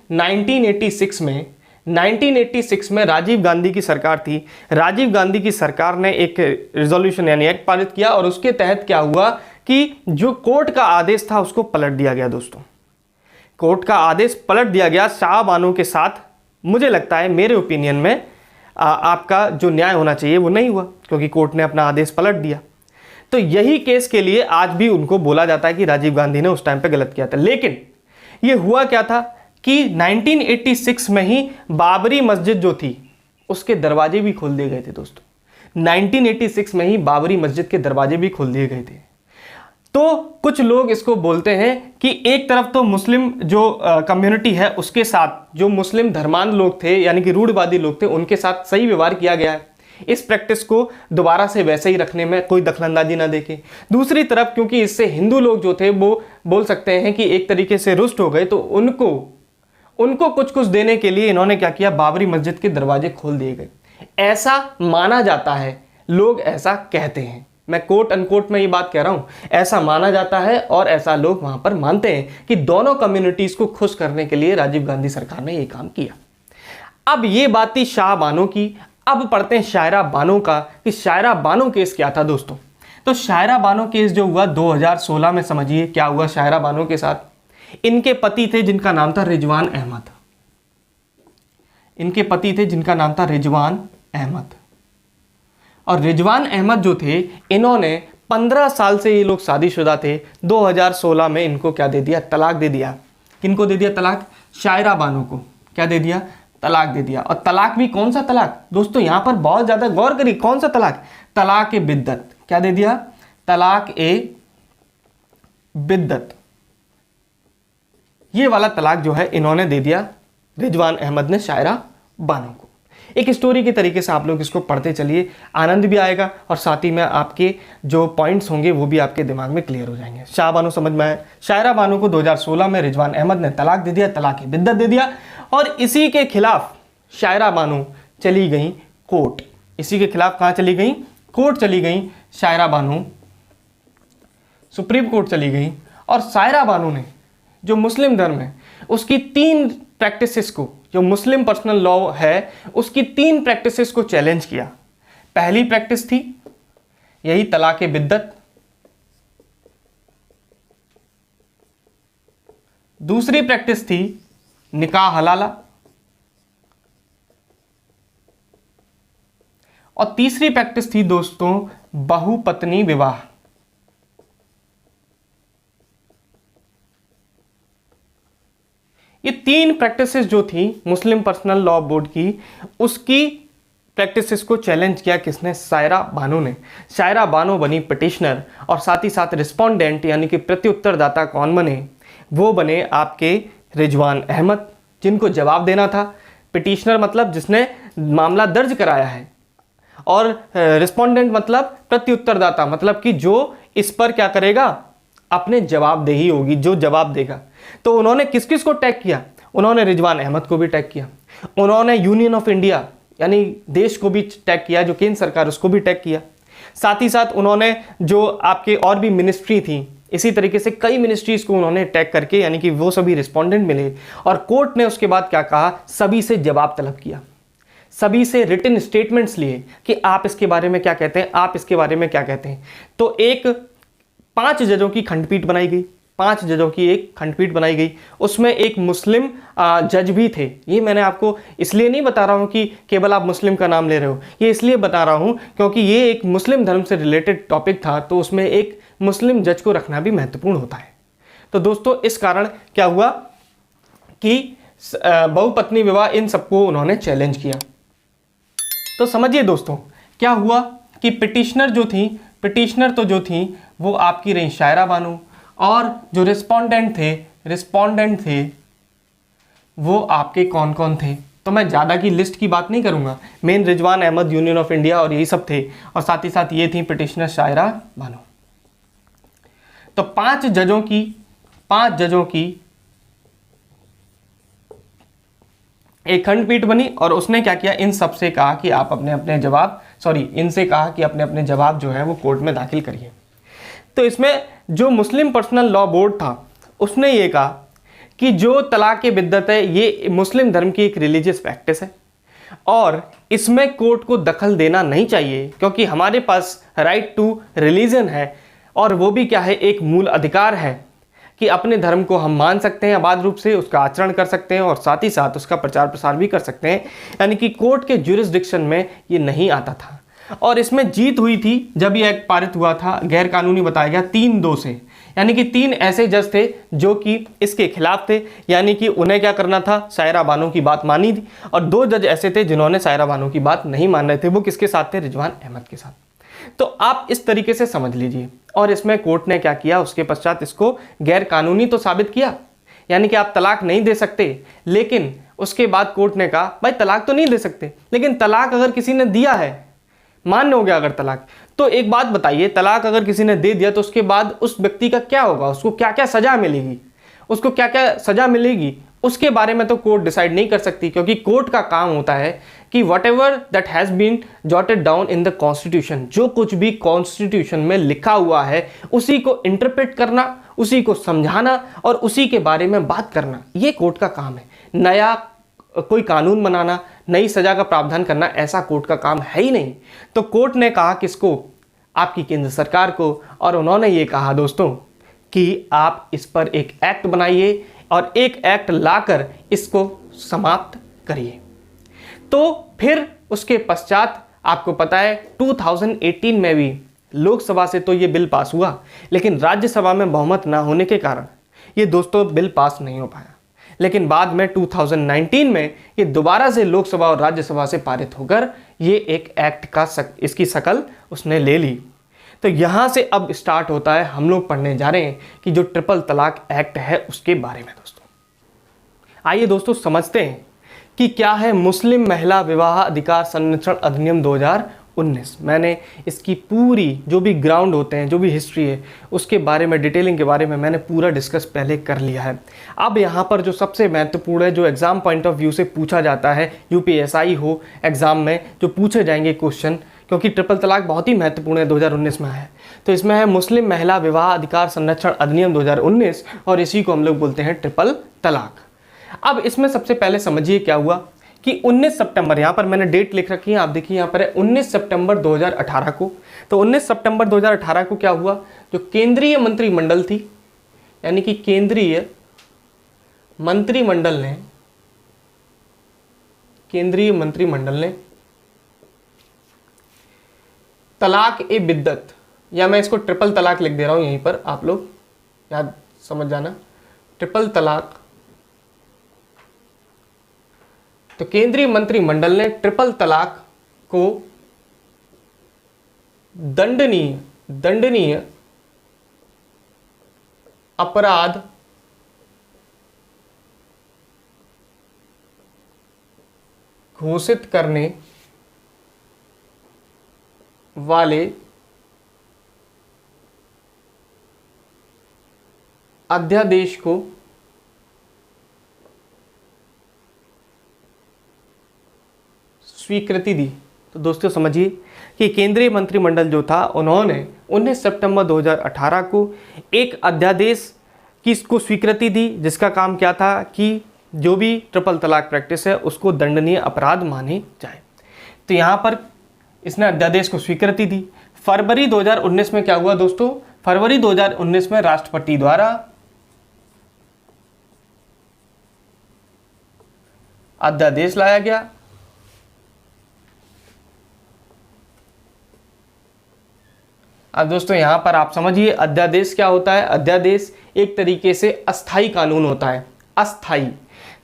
1986 में राजीव गांधी की सरकार थी, राजीव गांधी की सरकार ने एक रिजोल्यूशन यानी एक्ट पारित किया और उसके तहत क्या हुआ कि जो कोर्ट का आदेश था उसको पलट दिया गया दोस्तों। कोर्ट का आदेश पलट दिया गया शाह बानो के साथ। मुझे लगता है, मेरे ओपिनियन में आपका जो न्याय होना चाहिए वो नहीं हुआ, क्योंकि कोर्ट ने अपना आदेश पलट दिया। तो यही केस के लिए आज भी उनको बोला जाता है कि राजीव गांधी ने उस टाइम पे गलत किया था। लेकिन ये हुआ क्या था कि 1986 में ही बाबरी मस्जिद जो थी उसके दरवाजे भी खोल दिए गए थे दोस्तों। 1986 में ही बाबरी मस्जिद के दरवाजे भी खोल दिए गए थे। तो कुछ लोग इसको बोलते हैं कि एक तरफ तो मुस्लिम जो कम्युनिटी है उसके साथ जो मुस्लिम धर्मांध लोग थे, यानी कि रूढ़िवादी लोग थे, उनके साथ सही व्यवहार किया गया है। इस प्रैक्टिस को दोबारा से वैसे ही रखने में कोई दखलंदाजी ना देखे। दूसरी तरफ क्योंकि इससे हिंदू लोग जो थे वो बोल सकते हैं कि एक तरीके से रुष्ट हो गए, तो उनको कुछ कुछ देने के लिए इन्होंने क्या किया, बाबरी मस्जिद के दरवाजे खोल दिए गए। ऐसा माना जाता है, लोग ऐसा कहते हैं, मैं कोट अनकोट में ये बात कह रहा हूं, ऐसा माना जाता है और ऐसा लोग वहां पर मानते हैं कि दोनों कम्युनिटीज को खुश करने के लिए राजीव गांधी सरकार ने ये काम किया। अब ये बात थी शाह बानो की। अब पढ़ते हैं शायरा बानो का कि शायरा बानो केस क्या था दोस्तों। तो शायरा बानो केस जो हुआ 2016 में, समझिए क्या हुआ शायरा बानो के साथ। इनके पति थे जिनका नाम था रिजवान अहमद। इनके पति थे जिनका नाम था रिजवान अहमद। और रिजवान अहमद जो थे, इन्होंने 15 साल से ये लोग शादीशुदा थे। 2016 में इनको क्या दे दिया, तलाक दे दिया। किनको दे दिया तलाक? शायरा बानो को क्या दे दिया, तलाक दे दिया। और तलाक भी कौन सा तलाक दोस्तों, यहां पर बहुत ज्यादा गौर करिए, कौन सा तलाक? तलाक ए बिद्दत। क्या दे दिया? तलाक ए बिद्दत। ये वाला तलाक जो है इन्होंने दे दिया, रिजवान अहमद ने शायरा बानो को। एक स्टोरी के तरीके से आप लोग इसको पढ़ते चलिए, आनंद भी आएगा और साथ ही में आपके जो पॉइंट्स होंगे वो भी आपके दिमाग में क्लियर हो जाएंगे। शाह बानो समझ में आए। शायरा बानो को 2016 में रिजवान अहमद ने तलाक दे दिया, तलाक ए बिद्दत दे दिया। और इसी के खिलाफ शायरा बानो चली गई कोर्ट। इसी के खिलाफ कहां चली गई? कोर्ट चली गई शायरा बानो, सुप्रीम कोर्ट चली गई। और शायरा बानो ने जो मुस्लिम धर्म है उसकी 3 प्रैक्टिसेस को, जो मुस्लिम पर्सनल लॉ है उसकी 3 प्रैक्टिसेस को चैलेंज किया। पहली प्रैक्टिस थी यही तलाक ए बिद्दत, दूसरी प्रैक्टिस थी निकाह हलाला, और तीसरी प्रैक्टिस थी दोस्तों बहुपत्नी विवाह। ये 3 प्रैक्टिसेस जो थी मुस्लिम पर्सनल लॉ बोर्ड की, उसकी प्रैक्टिसेस को चैलेंज किया किसने? शायरा बानो ने। शायरा बानो बनी पिटिशनर और साथ ही साथ रिस्पोंडेंट यानी कि प्रत्युत्तरदाता कौन बने? वो बने आपके रिजवान अहमद, जिनको जवाब देना था। पिटिशनर मतलब जिसने मामला दर्ज कराया है, और रिस्पोंडेंट मतलब प्रत्युत्तरदाता, मतलब कि जो इस पर क्या करेगा, अपने जवाबदेही होगी, जो जवाब देगा। तो उन्होंने किस किस को टैग किया? उन्होंने रिजवान अहमद को भी टैग किया, उन्होंने यूनियन ऑफ इंडिया यानी देश को भी टैग किया, जो केंद्र सरकार उसको भी टैग किया। साथ ही साथ उन्होंने जो आपके और भी मिनिस्ट्री थी, इसी तरीके से कई मिनिस्ट्रीज को उन्होंने टैग करके, यानी कि वो सभी रिस्पोंडेंट मिले। और कोर्ट ने उसके बाद क्या कहा, सभी से जवाब तलब किया, सभी से रिटन स्टेटमेंट्स लिए कि आप इसके बारे में क्या कहते हैं, आप इसके बारे में क्या कहते हैं। तो एक 5 जजों की खंडपीठ बनाई गई, 5 जजों की एक खंडपीठ बनाई गई। उसमें एक मुस्लिम जज भी थे। ये मैंने आपको इसलिए नहीं बता रहा हूँ कि केवल आप मुस्लिम का नाम ले रहे हो, ये इसलिए बता रहा हूँ क्योंकि ये एक मुस्लिम धर्म से रिलेटेड टॉपिक था, तो उसमें एक मुस्लिम जज को रखना भी महत्वपूर्ण होता है। तो दोस्तों इस कारण क्या हुआ कि बहुपत्नी विवाह इन सबको उन्होंने चैलेंज किया। तो समझिए दोस्तों क्या हुआ कि पिटिशनर जो थी वो आपकी रही शायरा बानो, और जो रिस्पोंडेंट थे वो आपके कौन कौन थे। तो मैं ज़्यादा की लिस्ट की बात नहीं करूंगा, मेन Rizwan Ahmed, union of India और यही सब थे, और साथ ही साथ ये थी पिटिशनर शायरा बानो। तो 5 जजों की एक खंडपीठ बनी और उसने क्या किया, इन सबसे कहा कि आप इनसे कहा कि अपने अपने जवाब जो है वो कोर्ट में दाखिल करिए। तो इसमें जो मुस्लिम पर्सनल लॉ बोर्ड था उसने ये कहा कि जो तलाक ए बिद्दत है ये मुस्लिम धर्म की एक रिलीजियस प्रैक्टिस है और इसमें कोर्ट को दखल देना नहीं चाहिए, क्योंकि हमारे पास राइट टू रिलीजन है, और वो भी क्या है, एक मूल अधिकार है कि अपने धर्म को हम मान सकते हैं, आबाद रूप से उसका आचरण कर सकते हैं और साथ ही साथ उसका प्रचार प्रसार भी कर सकते हैं। यानी कि कोर्ट के ज्यूरिसडिक्शन में ये नहीं आता था। और इसमें जीत हुई थी जब ये एक्ट पारित हुआ था, गैर कानूनी बताया गया 3-2 से, यानी कि 3 ऐसे जज थे जो कि इसके खिलाफ थे, यानी कि उन्हें क्या करना था, शायरा बानो की बात मानी थी, और 2 जज ऐसे थे जिन्होंने शायरा बानो की बात नहीं मान रहे थे। वो किसके साथ थे, रिजवान अहमद के साथ। तो आप इस तरीके से समझ लीजिए। और इसमें कोर्ट ने क्या किया, उसके पश्चात इसको गैर कानूनी तो साबित किया, यानी कि आप तलाक नहीं दे सकते, लेकिन उसके बाद कोर्ट ने कहा भाई तलाक तो नहीं दे सकते, लेकिन तलाक अगर किसी ने दिया है मान्य हो गया अगर तलाक। तो एक बात बताइए, तलाक अगर किसी ने दे दिया तो उसके बाद उस व्यक्ति का क्या होगा, उसको क्या क्या सजा मिलेगी, उसको क्या क्या सजा मिलेगी, उसके बारे में तो कोर्ट डिसाइड नहीं कर सकती, क्योंकि कोर्ट का काम होता है कि whatever that has been jotted down in the constitution, जो कुछ भी कॉन्स्टिट्यूशन में लिखा हुआ है उसी को इंटरप्रेट करना, उसी को समझाना और उसी के बारे में बात करना, ये कोर्ट का काम है। नया कोई कानून बनाना, नई सजा का प्रावधान करना, ऐसा कोर्ट का काम है ही नहीं। तो कोर्ट ने कहा किसको, आपकी केंद्र सरकार को, और उन्होंने ये कहा दोस्तों कि आप इस पर एक एक्ट बनाइए और एक एक्ट लाकर इसको समाप्त करिए। तो फिर उसके पश्चात आपको पता है 2018 में भी लोकसभा से तो ये बिल पास हुआ, लेकिन राज्यसभा में बहुमत ना होने के कारण ये दोस्तों बिल पास नहीं हो पाया। लेकिन बाद में 2019 में ये दोबारा से लोकसभा और राज्यसभा से पारित होकर ये एक एक्ट का इसकी शक्ल उसने ले ली। तो यहाँ से अब स्टार्ट होता है, हम लोग पढ़ने जा रहे हैं कि जो ट्रिपल तलाक एक्ट है उसके बारे में। दोस्तों आइए दोस्तों समझते हैं कि क्या है मुस्लिम महिला विवाह अधिकार संरक्षण अधिनियम 2019। मैंने इसकी पूरी जो भी ग्राउंड होते हैं, जो भी हिस्ट्री है, उसके बारे में, डिटेलिंग के बारे में मैंने पूरा डिस्कस पहले कर लिया है। अब यहाँ पर जो सबसे महत्वपूर्ण है, जो एग्जाम पॉइंट ऑफ व्यू से पूछा जाता है, यूपीएसआई हो एग्जाम में जो पूछे जाएंगे क्वेश्चन, क्योंकि ट्रिपल तलाक बहुत ही महत्वपूर्ण है, 2019 में है, तो इसमें है मुस्लिम महिला विवाह अधिकार संरक्षण अधिनियम 2019 और इसी को हम लोग बोलते हैं ट्रिपल तलाक। अब इसमें सबसे पहले समझिए क्या हुआ कि 19 सितंबर, यहाँ पर मैंने डेट लिख रखी है, आप देखिए यहाँ पर है 19 सितंबर 2018 को। तो 19 सितंबर 2018 को क्या हुआ, जो केंद्रीय मंत्रिमंडल थी, यानी कि केंद्रीय मंत्रिमंडल ने तलाक ए बिद्दत, या मैं इसको ट्रिपल तलाक लिख दे रहा हूं, यहीं पर आप लोग याद समझ जाना, ट्रिपल तलाक। तो केंद्रीय मंत्रिमंडल ने ट्रिपल तलाक को दंडनीय अपराध घोषित करने वाले अध्यादेश को स्वीकृति दी। तो दोस्तों समझिए कि केंद्रीय मंत्रिमंडल जो था, उन्होंने 19 सितंबर 2018 को एक अध्यादेश की इसको स्वीकृति दी, जिसका काम क्या था कि जो भी ट्रिपल तलाक प्रैक्टिस है उसको दंडनीय अपराध माने जाए। तो यहाँ पर इसने अध्यादेश को स्वीकृति दी। फरवरी 2019 में क्या हुआ दोस्तों, फरवरी 2019 में राष्ट्रपति द्वारा अध्यादेश लाया गया। अब दोस्तों यहाँ पर आप समझिए अध्यादेश क्या होता है। अध्यादेश एक तरीके से अस्थाई कानून होता है। अस्थाई,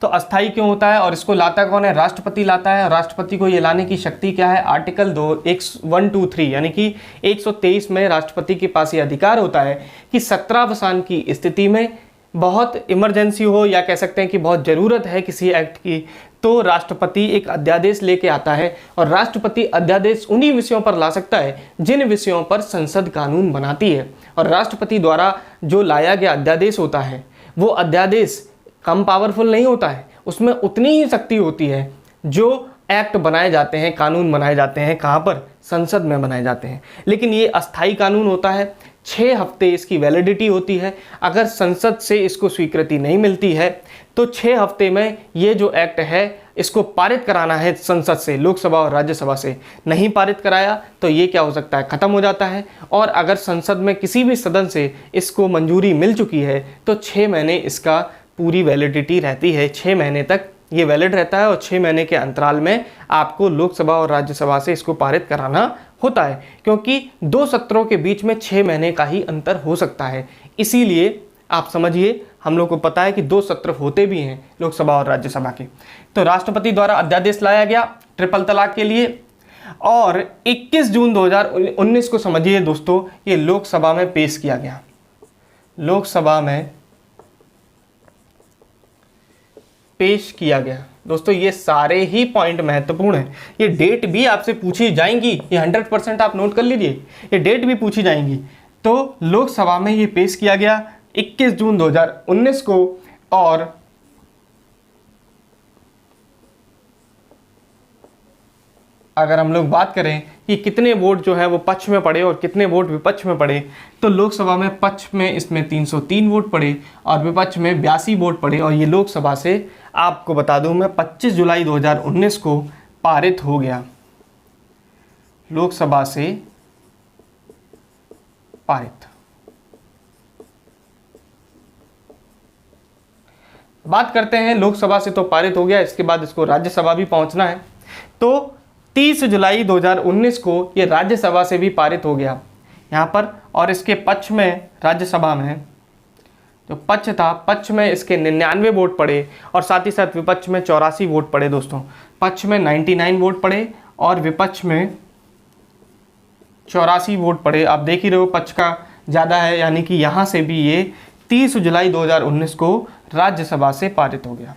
तो अस्थाई क्यों होता है और इसको लाता कौन है, राष्ट्रपति लाता है। राष्ट्रपति को ये लाने की शक्ति क्या है, आर्टिकल 123 यानी कि 123 में राष्ट्रपति के पास ये अधिकार होता है कि 17 की स्थिति में बहुत इमरजेंसी हो, या कह सकते हैं कि बहुत ज़रूरत है किसी एक्ट की, तो राष्ट्रपति एक अध्यादेश लेके आता है। और राष्ट्रपति अध्यादेश उन्हीं विषयों पर ला सकता है जिन विषयों पर संसद कानून बनाती है। और राष्ट्रपति द्वारा जो लाया गया अध्यादेश होता है वो अध्यादेश कम पावरफुल नहीं होता है, उसमें उतनी ही शक्ति होती है जो एक्ट बनाए जाते हैं, कानून बनाए जाते हैं, कहाँ पर, संसद में बनाए जाते हैं। लेकिन ये अस्थाई कानून होता है, 6 हफ्ते इसकी वैलिडिटी होती है। अगर संसद से इसको स्वीकृति नहीं मिलती है तो 6 हफ्ते में ये जो एक्ट है इसको पारित कराना है संसद से, लोकसभा और राज्यसभा से। नहीं पारित कराया तो ये क्या हो सकता है, ख़त्म हो जाता है। और अगर संसद में किसी भी सदन से इसको मंजूरी मिल चुकी है तो 6 महीने इसका पूरी वैलिडिटी रहती है। 6 महीने तक ये वैलिड रहता है और 6 महीने के अंतराल में आपको लोकसभा और राज्यसभा से इसको पारित कराना होता है, क्योंकि 2 सत्रों के बीच में 6 महीने का ही अंतर हो सकता है। इसीलिए आप समझिए, हम लोग को पता है कि 2 सत्र होते भी हैं लोकसभा और राज्यसभा के। तो राष्ट्रपति द्वारा अध्यादेश लाया गया ट्रिपल तलाक के लिए, और 21 जून 2019 को समझिए दोस्तों ये लोकसभा में पेश किया गया। लोकसभा में पेश किया गया। दोस्तों ये सारे ही पॉइंट महत्वपूर्ण हैं। ये डेट भी आपसे पूछी जाएंगी, ये 100% आप नोट कर लीजिए, ये डेट भी पूछी जाएंगी। तो लोकसभा में ये पेश किया गया 21 जून 2019 को, और अगर हम लोग बात करें कि कितने वोट जो है वो पक्ष में पड़े और कितने वोट विपक्ष में पड़े, तो लोकसभा में पक्ष में इसमें 303 वोट पड़े और विपक्ष में 82 वोट पड़े। और ये लोकसभा से आपको बता दूं मैं 25 जुलाई 2019 को पारित हो गया, लोकसभा से पारित। बात करते हैं लोकसभा से तो पारित हो गया, इसके बाद इसको राज्यसभा भी पहुंचना है। तो 30 जुलाई 2019 को ये राज्यसभा से भी पारित हो गया यहाँ पर। और इसके पक्ष में राज्यसभा में जो पक्ष था, पक्ष में इसके 99 वोट पड़े और साथ ही साथ विपक्ष में 84 वोट पड़े। दोस्तों पक्ष में 99 वोट पड़े और विपक्ष में 84 वोट पड़े। आप देख ही रहे हो पक्ष का ज़्यादा है, यानी कि यहाँ से भी ये 30 जुलाई 2019 को राज्यसभा से पारित हो गया।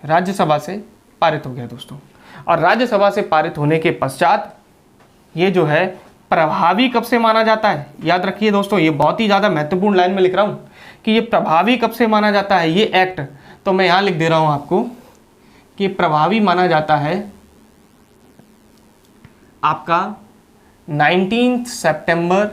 राज्यसभा से पारित हो गया दोस्तों। और राज्यसभा से पारित होने के पश्चात ये जो है प्रभावी कब से माना जाता है, याद रखिए दोस्तों, ये बहुत ही ज़्यादा महत्वपूर्ण लाइन में लिख रहा हूँ कि ये प्रभावी कब से माना जाता है ये एक्ट। तो मैं यहाँ लिख दे रहा हूँ आपको कि प्रभावी माना जाता है आपका 19 सितंबर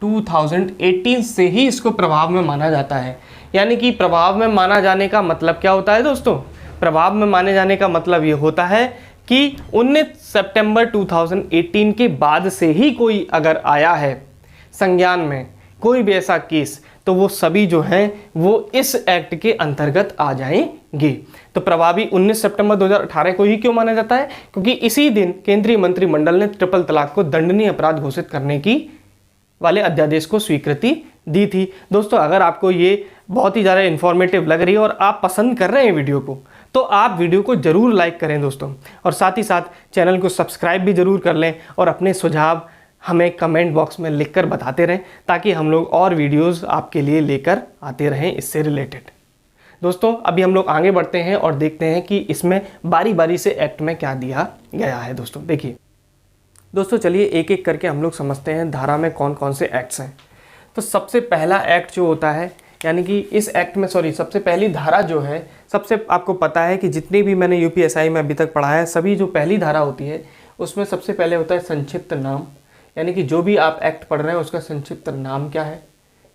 2018 से ही इसको प्रभाव में माना जाता है। यानी कि प्रभाव में माना जाने का मतलब क्या होता है दोस्तों? प्रभाव में माने जाने का मतलब ये होता है कि 19 सितंबर 2018 के बाद से ही कोई अगर आया है संज्ञान में कोई भी ऐसा केस, तो वो सभी जो हैं वो इस एक्ट के अंतर्गत आ जाएंगे। तो प्रभावी 19 सितंबर 2018 को ही क्यों माना जाता है? क्योंकि इसी दिन केंद्रीय मंत्रिमंडल ने ट्रिपल तलाक को दंडनीय अपराध घोषित करने की वाले अध्यादेश को स्वीकृति दी थी। दोस्तों अगर आपको ये बहुत ही ज़्यादा इन्फॉर्मेटिव लग रही है और आप पसंद कर रहे हैं वीडियो को, तो आप वीडियो को ज़रूर लाइक करें दोस्तों, और साथ ही साथ चैनल को सब्सक्राइब भी ज़रूर कर लें और अपने सुझाव हमें कमेंट बॉक्स में लिखकर बताते रहें, ताकि हम लोग और वीडियोस आपके लिए लेकर आते रहें इससे रिलेटेड। दोस्तों अभी हम लोग आगे बढ़ते हैं और देखते हैं कि इसमें बारी बारी से एक्ट में क्या दिया गया है। दोस्तों देखिए दोस्तों, चलिए एक एक करके हम लोग समझते हैं धारा में कौन कौन से एक्ट्स हैं। तो सबसे पहला एक्ट जो होता है, यानी कि इस एक्ट में सबसे पहली धारा जो है, सबसे आपको पता है कि जितनी भी मैंने यूपीएसआई में अभी तक पढ़ा है, सभी जो पहली धारा होती है उसमें सबसे पहले होता है संक्षिप्त नाम, यानी कि जो भी आप एक्ट पढ़ रहे हैं उसका संक्षिप्त नाम क्या है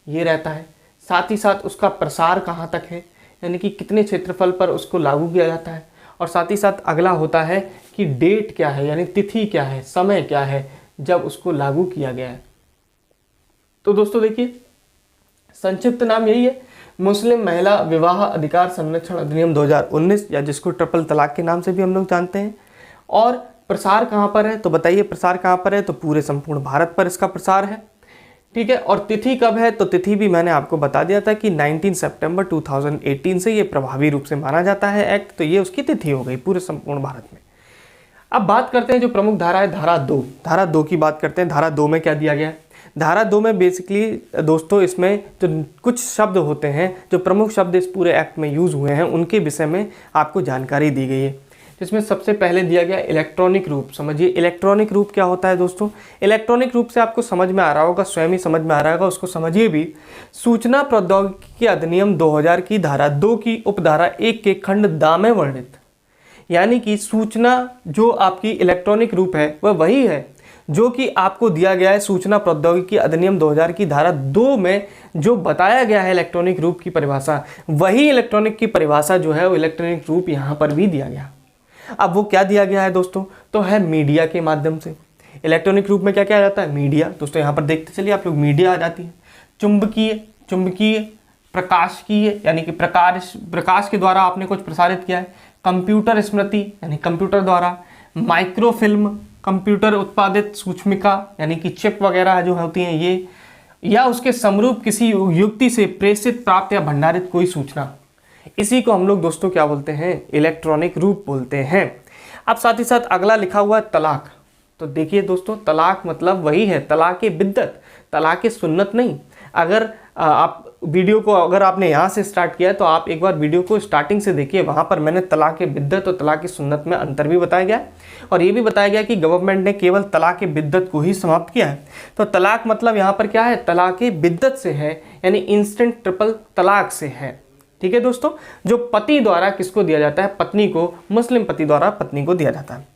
ये रहता है। साथ ही साथ उसका प्रसार कहाँ तक है, यानी कि कितने क्षेत्रफल पर उसको लागू किया जाता है। और साथ ही साथ अगला होता है कि डेट क्या है, यानी तिथि क्या है, समय क्या है जब उसको लागू किया गया है। तो दोस्तों देखिए संक्षिप्त नाम यही है, मुस्लिम महिला विवाह अधिकार संरक्षण अधिनियम 2019, या जिसको ट्रिपल तलाक के नाम से भी हम लोग जानते हैं। और प्रसार कहाँ पर है, तो बताइए प्रसार कहाँ पर है? तो पूरे संपूर्ण भारत पर इसका प्रसार है, ठीक है। और तिथि कब है, तो तिथि भी मैंने आपको बता दिया था कि 19 सितंबर 2018 से ये प्रभावी रूप से माना जाता है एक्ट, तो ये उसकी तिथि हो गई पूरे संपूर्ण भारत में। अब बात करते हैं जो प्रमुख धारा है, धारा 2। धारा 2 की बात करते हैं। धारा 2 में क्या दिया गया है? धारा 2 में बेसिकली दोस्तों इसमें जो कुछ शब्द होते हैं, जो प्रमुख शब्द इस पूरे एक्ट में यूज़ हुए हैं, उनके विषय में आपको जानकारी दी गई है। जिसमें सबसे पहले दिया गया इलेक्ट्रॉनिक रूप। समझिए इलेक्ट्रॉनिक रूप क्या होता है दोस्तों? इलेक्ट्रॉनिक रूप से आपको समझ में आ रहा होगा, स्वयं ही समझ में आ रहा होगा, उसको समझिए भी। सूचना प्रौद्योगिकी अधिनियम 2000 की धारा 2 की उपधारा 1 के खंड द में वर्णित, यानी कि सूचना जो आपकी इलेक्ट्रॉनिक रूप है वह वही है जो कि आपको दिया गया है सूचना प्रौद्योगिकी अधिनियम 2000 की धारा 2 में जो बताया गया है इलेक्ट्रॉनिक रूप की परिभाषा, वही इलेक्ट्रॉनिक की परिभाषा जो है वो इलेक्ट्रॉनिक रूप यहाँ पर भी दिया गया। अब वो क्या दिया गया है दोस्तों? तो है मीडिया के माध्यम से। इलेक्ट्रॉनिक रूप में क्या क्या आ जाता है? मीडिया। दोस्तों यहाँ पर देखते चलिए आप लोग, मीडिया आ जाती है। चुंबकीय, प्रकाशकीय, यानी कि प्रकाश के द्वारा आपने कुछ प्रसारित किया है। कंप्यूटर स्मृति, यानी कंप्यूटर द्वारा। माइक्रोफिल्म, कंप्यूटर उत्पादित सूक्ष्मिका, यानी कि चिप वगैरह जो होती हैं ये, या उसके समरूप किसी युक्ति से प्रेषित, प्राप्त या भंडारित कोई सूचना, इसी को हम लोग दोस्तों क्या बोलते हैं? इलेक्ट्रॉनिक रूप बोलते हैं। अब साथ ही साथ अगला लिखा हुआ है तलाक। तो देखिए दोस्तों, तलाक मतलब वही है तलाक बिद्दत, तलाक सुन्नत नहीं। अगर आप वीडियो को अगर आपने यहाँ से स्टार्ट किया है तो आप एक बार वीडियो को स्टार्टिंग से देखिए, वहाँ पर मैंने तलाक बिद्दत और तलाक सुन्नत में अंतर भी बताया गया है और ये भी बताया गया कि गवर्नमेंट ने केवल तलाक बिद्दत को ही समाप्त किया है। तो तलाक मतलब यहाँ पर क्या है, तलाक बिद्दत से है, यानी इंस्टेंट ट्रिपल तलाक से है। ठीक है दोस्तों, जो पति द्वारा किसको दिया जाता है, पत्नी को, मुस्लिम पति द्वारा पत्नी को दिया जाता है।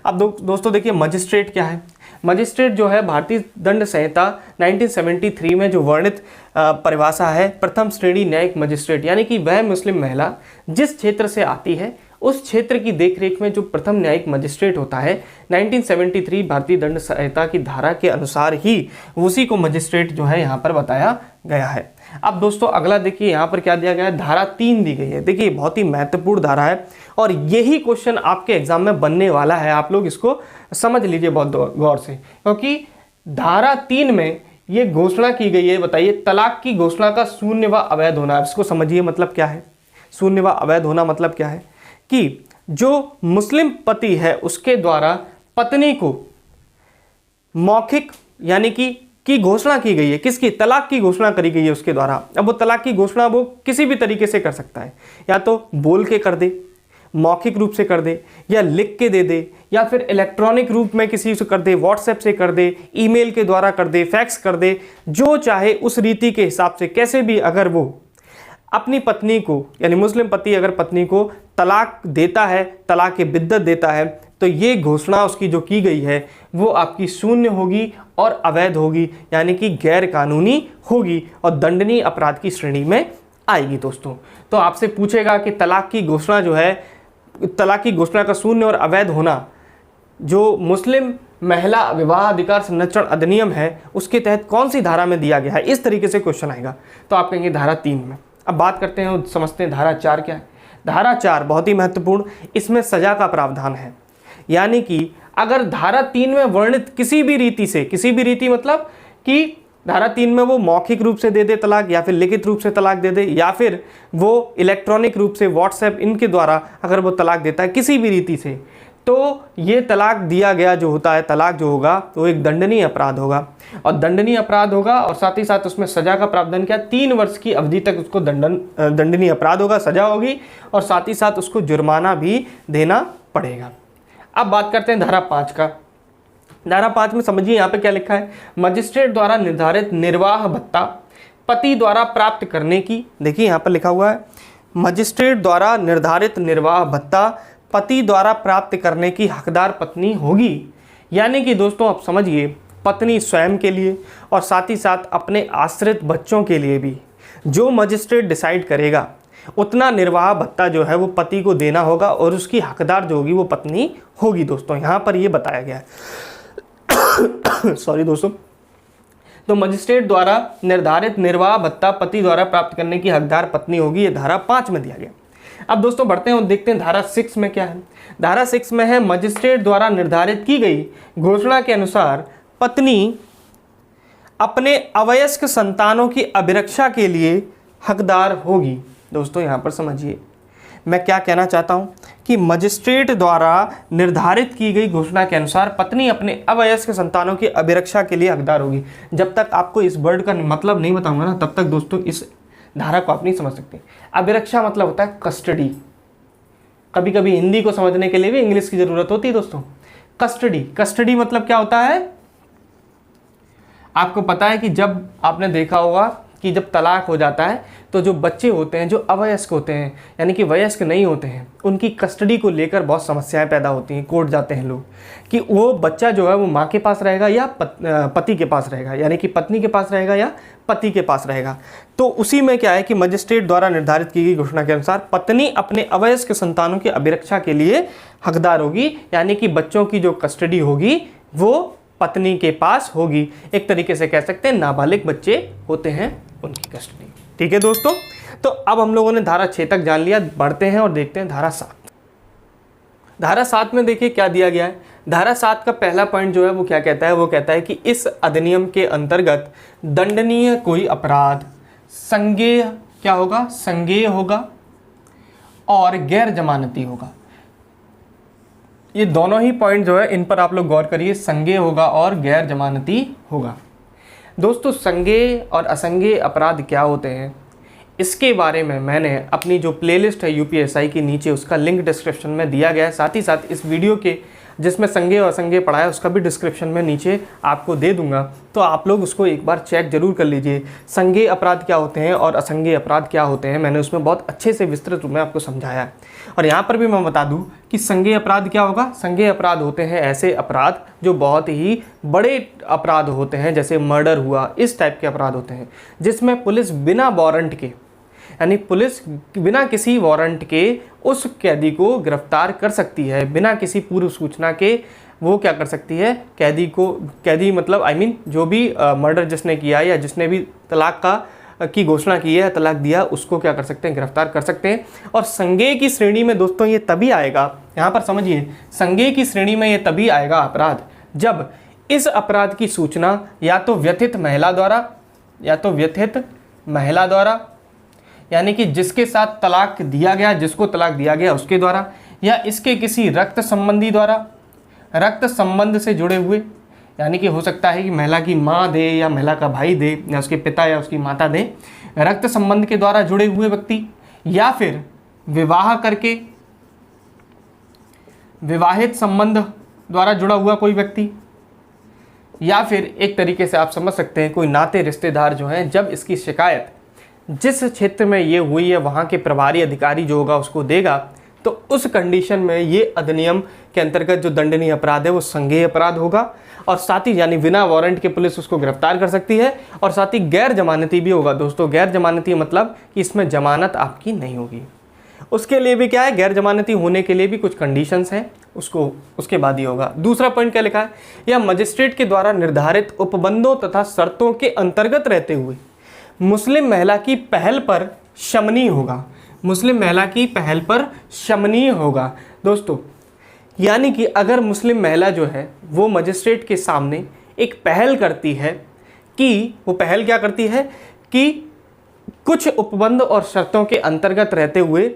अब दोस्तों देखिए मजिस्ट्रेट क्या है। मजिस्ट्रेट जो है भारतीय दंड संहिता 1973 में जो वर्णित परिभाषा है, प्रथम श्रेणी न्यायिक मजिस्ट्रेट, यानी कि वह मुस्लिम महिला जिस क्षेत्र से आती है उस क्षेत्र की देखरेख में जो प्रथम न्यायिक मजिस्ट्रेट होता है, 1973 भारतीय दंड संहिता की धारा के अनुसार ही उसी को मजिस्ट्रेट जो है यहाँ पर बताया गया है। अब दोस्तों अगला देखिए यहाँ पर क्या दिया गया है, धारा 3 दी गई है। देखिए बहुत ही महत्वपूर्ण धारा है और यही क्वेश्चन आपके एग्जाम में बनने वाला है, आप लोग इसको समझ लीजिए बहुत गौर से, क्योंकि धारा 3 में ये घोषणा की गई है। बताइए तलाक की घोषणा का शून्य व अवैध होना, इसको समझिए मतलब क्या है, शून्य व अवैध होना मतलब क्या है कि जो मुस्लिम पति है उसके द्वारा पत्नी को मौखिक यानी कि घोषणा की गई है, किसकी, तलाक की घोषणा करी गई है उसके द्वारा। अब वो तलाक की घोषणा वो किसी भी तरीके से कर सकता है, या तो बोल के कर दे, मौखिक रूप से कर दे, या लिख के दे दे, या फिर इलेक्ट्रॉनिक रूप में किसी से कर दे, व्हाट्सएप से कर दे, ईमेल के द्वारा कर दे, फैक्स कर दे, जो चाहे उस रीति के हिसाब से कैसे भी अगर वो अपनी पत्नी को, यानी मुस्लिम पति अगर पत्नी को तलाक देता है, तलाक की बिद्दत देता है, तो ये घोषणा उसकी जो की गई है वो आपकी शून्य होगी और अवैध होगी, यानी कि गैर कानूनी होगी और दंडनीय अपराध की श्रेणी में आएगी दोस्तों। तो आपसे पूछेगा कि तलाक की घोषणा जो है, तलाक की घोषणा का शून्य और अवैध होना जो मुस्लिम महिला विवाह अधिकार संरक्षण अधिनियम है उसके तहत कौन सी धारा में दिया गया है, इस तरीके से क्वेश्चन आएगा। तो आप कहेंगे धारा 3 में। अब बात करते हैं, समझते हैं धारा 4 क्या है। धारा 4 बहुत ही महत्वपूर्ण, इसमें सजा का प्रावधान है, यानी कि अगर धारा 3 में वर्णित किसी भी रीति से, किसी भी रीति मतलब कि धारा 3 में वो मौखिक रूप से दे दे तलाक, या फिर लिखित रूप से तलाक दे दे, या फिर वो इलेक्ट्रॉनिक रूप से व्हाट्सएप इनके द्वारा अगर वो तलाक देता है किसी भी रीति से, तो ये तलाक दिया गया जो होता है, तलाक जो होगा तो एक दंडनीय अपराध होगा, और दंडनीय अपराध होगा और साथ ही साथ उसमें सजा का प्रावधान क्या, 3 वर्ष की अवधि तक उसको दंडनीय अपराध होगा, सजा होगी, और साथ ही साथ उसको जुर्माना भी देना पड़ेगा। अब बात करते हैं धारा 5 का। धारा 5 में समझिए यहाँ पे क्या लिखा है, मजिस्ट्रेट द्वारा निर्धारित निर्वाह भत्ता पति द्वारा प्राप्त करने की, देखिए यहाँ पर लिखा हुआ है मजिस्ट्रेट द्वारा निर्धारित निर्वाह भत्ता पति द्वारा प्राप्त करने की हकदार पत्नी होगी। यानी कि दोस्तों आप समझिए, पत्नी स्वयं के लिए और साथ ही साथ अपने आश्रित बच्चों के लिए भी जो मजिस्ट्रेट डिसाइड करेगा उतना निर्वाह भत्ता जो है वो पति को देना होगा, और उसकी हकदार जो होगी वो पत्नी होगी। दोस्तों यहाँ पर ये बताया गया है सॉरी दोस्तों। तो मजिस्ट्रेट द्वारा निर्धारित निर्वाह भत्ता पति द्वारा प्राप्त करने की हकदार पत्नी होगी, ये धारा 5 में दिया गया। अब दोस्तों बढ़ते हैं और देखते हैं धारा 6 में क्या है। धारा 6 में है मजिस्ट्रेट द्वारा निर्धारित की गई घोषणा के अनुसार पत्नी अपने अवयस्क संतानों की अभिरक्षा के लिए हकदार होगी। दोस्तों यहाँ पर समझिए मैं क्या कहना चाहता हूँ कि मजिस्ट्रेट द्वारा निर्धारित की गई घोषणा के अनुसार पत्नी अपने अवयस्क संतानों की अभिरक्षा के लिए हकदार होगी। जब तक आपको इस वर्ड का मतलब नहीं बताऊंगा ना, तब तक दोस्तों इस धारा को आप नहीं समझ सकते। अभिरक्षा मतलब होता है कस्टडी। कभी कभी हिंदी को समझने के लिए भी इंग्लिश की जरूरत होती है दोस्तों। कस्टडी, कस्टडी मतलब क्या होता है, आपको पता है कि जब आपने देखा होगा कि जब तलाक हो जाता है तो जो बच्चे होते हैं जो अवयस्क होते हैं, यानी कि वयस्क नहीं होते हैं, उनकी कस्टडी को लेकर बहुत समस्याएं पैदा होती हैं। कोर्ट जाते हैं लोग कि वो बच्चा जो है वो माँ के पास रहेगा या पति के पास रहेगा, यानी कि पत्नी के पास रहेगा या पति के पास रहेगा। तो उसी में क्या है कि मजिस्ट्रेट द्वारा निर्धारित की गई घोषणा के अनुसार पत्नी अपने अवयस्क संतानों की अभिरक्षा के लिए हकदार होगी, यानी कि बच्चों की जो कस्टडी होगी वो पत्नी के पास होगी। एक तरीके से कह सकते हैं नाबालिग बच्चे होते हैं उनकी कस्टडी। ठीक है दोस्तों, तो अब हम लोगों ने धारा 6 तक जान लिया। बढ़ते हैं और देखते हैं धारा 7। धारा 7 में देखिए क्या दिया गया है। धारा 7 का पहला पॉइंट जो है वो क्या कहता है, वो कहता है कि इस अधिनियम के अंतर्गत दंडनीय कोई अपराध संज्ञेय क्या होगा, संज्ञेय होगा और गैर जमानती होगा। ये दोनों ही पॉइंट जो है इन पर आप लोग गौर करिए, संज्ञेय होगा और गैर जमानती होगा। दोस्तों संज्ञेय और असंज्ञेय अपराध क्या होते हैं, इसके बारे में मैंने अपनी जो प्लेलिस्ट है यूपीएसआई की नीचे उसका लिंक डिस्क्रिप्शन में दिया गया है। साथ ही साथ इस वीडियो के जिसमें संज्ञेय और असंज्ञेय पढ़ा है उसका भी डिस्क्रिप्शन में नीचे आपको दे दूंगा, तो आप लोग उसको एक बार चेक जरूर कर लीजिए। संज्ञेय अपराध क्या होते हैं और असंज्ञेय अपराध क्या होते हैं, मैंने उसमें बहुत अच्छे से विस्तृत रूप में आपको समझाया है। और यहाँ पर भी मैं बता दूँ कि संज्ञेय अपराध क्या होगा। संज्ञेय अपराध होते हैं ऐसे अपराध जो बहुत ही बड़े अपराध होते हैं, जैसे मर्डर हुआ, इस टाइप के अपराध होते हैं जिसमें पुलिस बिना वारंट के, यानी पुलिस बिना किसी वारंट के उस कैदी को गिरफ्तार कर सकती है, बिना किसी पूर्व सूचना के वो क्या कर सकती है, कैदी मतलब जो भी मर्डर जिसने किया या जिसने भी तलाक की घोषणा की है, तलाक दिया, उसको क्या कर सकते हैं, गिरफ्तार कर सकते हैं। और संज्ञेय की श्रेणी में दोस्तों ये तभी आएगा, यहाँ पर समझिए, संज्ञेय की श्रेणी में ये तभी आएगा अपराध जब इस अपराध की सूचना या तो व्यथित महिला द्वारा यानी कि जिसके साथ तलाक दिया गया, जिसको तलाक दिया गया उसके द्वारा, या इसके किसी रक्त संबंधी द्वारा, रक्त संबंध से जुड़े हुए, यानी कि हो सकता है कि महिला की माँ दे या महिला का भाई दे या उसके पिता या उसकी माता दे, रक्त संबंध के द्वारा जुड़े हुए व्यक्ति, या फिर विवाह करके विवाहित संबंध द्वारा जुड़ा हुआ कोई व्यक्ति, या फिर एक तरीके से आप समझ सकते हैं कोई नाते रिश्तेदार जो हैं, जब इसकी शिकायत जिस क्षेत्र में ये हुई है वहाँ के प्रभारी अधिकारी जो होगा उसको देगा, तो उस कंडीशन में ये अधिनियम के अंतर्गत जो दंडनीय अपराध है वो संज्ञेय अपराध होगा। और साथ ही यानी बिना वारंट के पुलिस उसको गिरफ्तार कर सकती है, और साथ ही गैर जमानती भी होगा। दोस्तों गैर जमानती मतलब कि इसमें जमानत आपकी नहीं होगी। उसके लिए भी क्या है, गैर जमानती होने के लिए भी कुछ कंडीशंस हैं, उसके बाद ही होगा। दूसरा पॉइंट क्या लिखा है, यह मजिस्ट्रेट के द्वारा निर्धारित उपबंधों तथा शर्तों के अंतर्गत रहते हुए मुस्लिम महिला की पहल पर शमनीय होगा। मुस्लिम महिला की पहल पर शमनीय होगा दोस्तों, यानी कि अगर मुस्लिम महिला जो है वो मजिस्ट्रेट के सामने एक पहल करती है, कि वो पहल क्या करती है कि कुछ उपबंध और शर्तों के अंतर्गत रहते हुए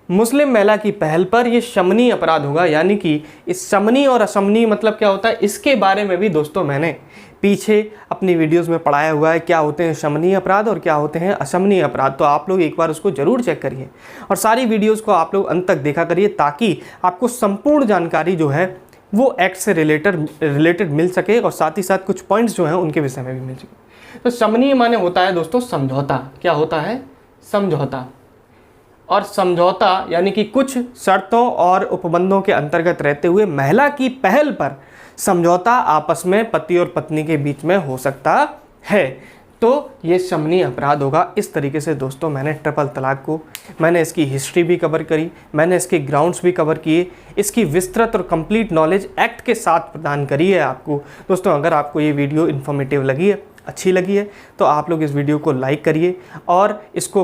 मुस्लिम महिला की पहल पर यह शमनीय अपराध होगा। यानी कि इस शमनीय और अशमनीय मतलब क्या होता है, इसके बारे में भी दोस्तों मैंने पीछे अपनी वीडियोस में पढ़ाया हुआ है, क्या होते हैं शमनीय अपराध और क्या होते हैं अशमनीय अपराध। तो आप लोग एक बार उसको जरूर चेक करिए और सारी वीडियोस को आप लोग अंत तक देखा करिए, ताकि आपको संपूर्ण जानकारी जो है वो एक्ट से रिलेटेड मिल सके, और साथ ही साथ कुछ पॉइंट्स जो हैं उनके विषय में भी मिल सके। तो शमनीय माने होता है दोस्तों समझौता। क्या होता है, समझौता। और समझौता यानी कि कुछ शर्तों और उपबंधों के अंतर्गत रहते हुए महिला की पहल पर समझौता आपस में पति और पत्नी के बीच में हो सकता है, तो ये शमनीय अपराध होगा। इस तरीके से दोस्तों मैंने ट्रिपल तलाक को, मैंने इसकी हिस्ट्री भी कवर करी, मैंने इसके ग्राउंड्स भी कवर किए, इसकी विस्तृत और कंप्लीट नॉलेज एक्ट के साथ प्रदान करी है आपको। दोस्तों अगर आपको ये वीडियो इन्फॉर्मेटिव लगी है, अच्छी लगी है, तो आप लोग इस वीडियो को लाइक करिए और इसको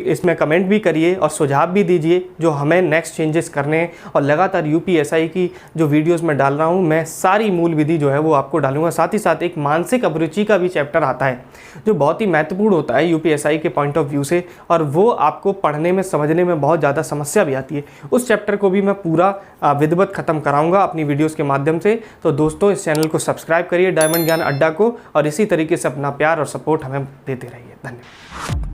इसमें कमेंट भी करिए और सुझाव भी दीजिए जो हमें नेक्स्ट चेंजेस करने हैं। और लगातार यूपीएसआई की जो वीडियोस मैं डाल रहा हूँ, मैं सारी मूल विधि जो है वो आपको डालूंगा। साथ ही साथ एक मानसिक अभिरुचि का भी चैप्टर आता है जो बहुत ही महत्वपूर्ण होता है यूपीएसआई के पॉइंट ऑफ व्यू से, और वो आपको पढ़ने में समझने में बहुत ज़्यादा समस्या भी आती है। उस चैप्टर को भी मैं पूरा विधिवत ख़त्म कराऊंगा अपनी वीडियोज़ के माध्यम से। तो दोस्तों इस चैनल को सब्सक्राइब करिए डायमंड ज्ञान अड्डा को, और इसी तरीके से अपना प्यार और सपोर्ट हमें देते रहिए। धन्यवाद।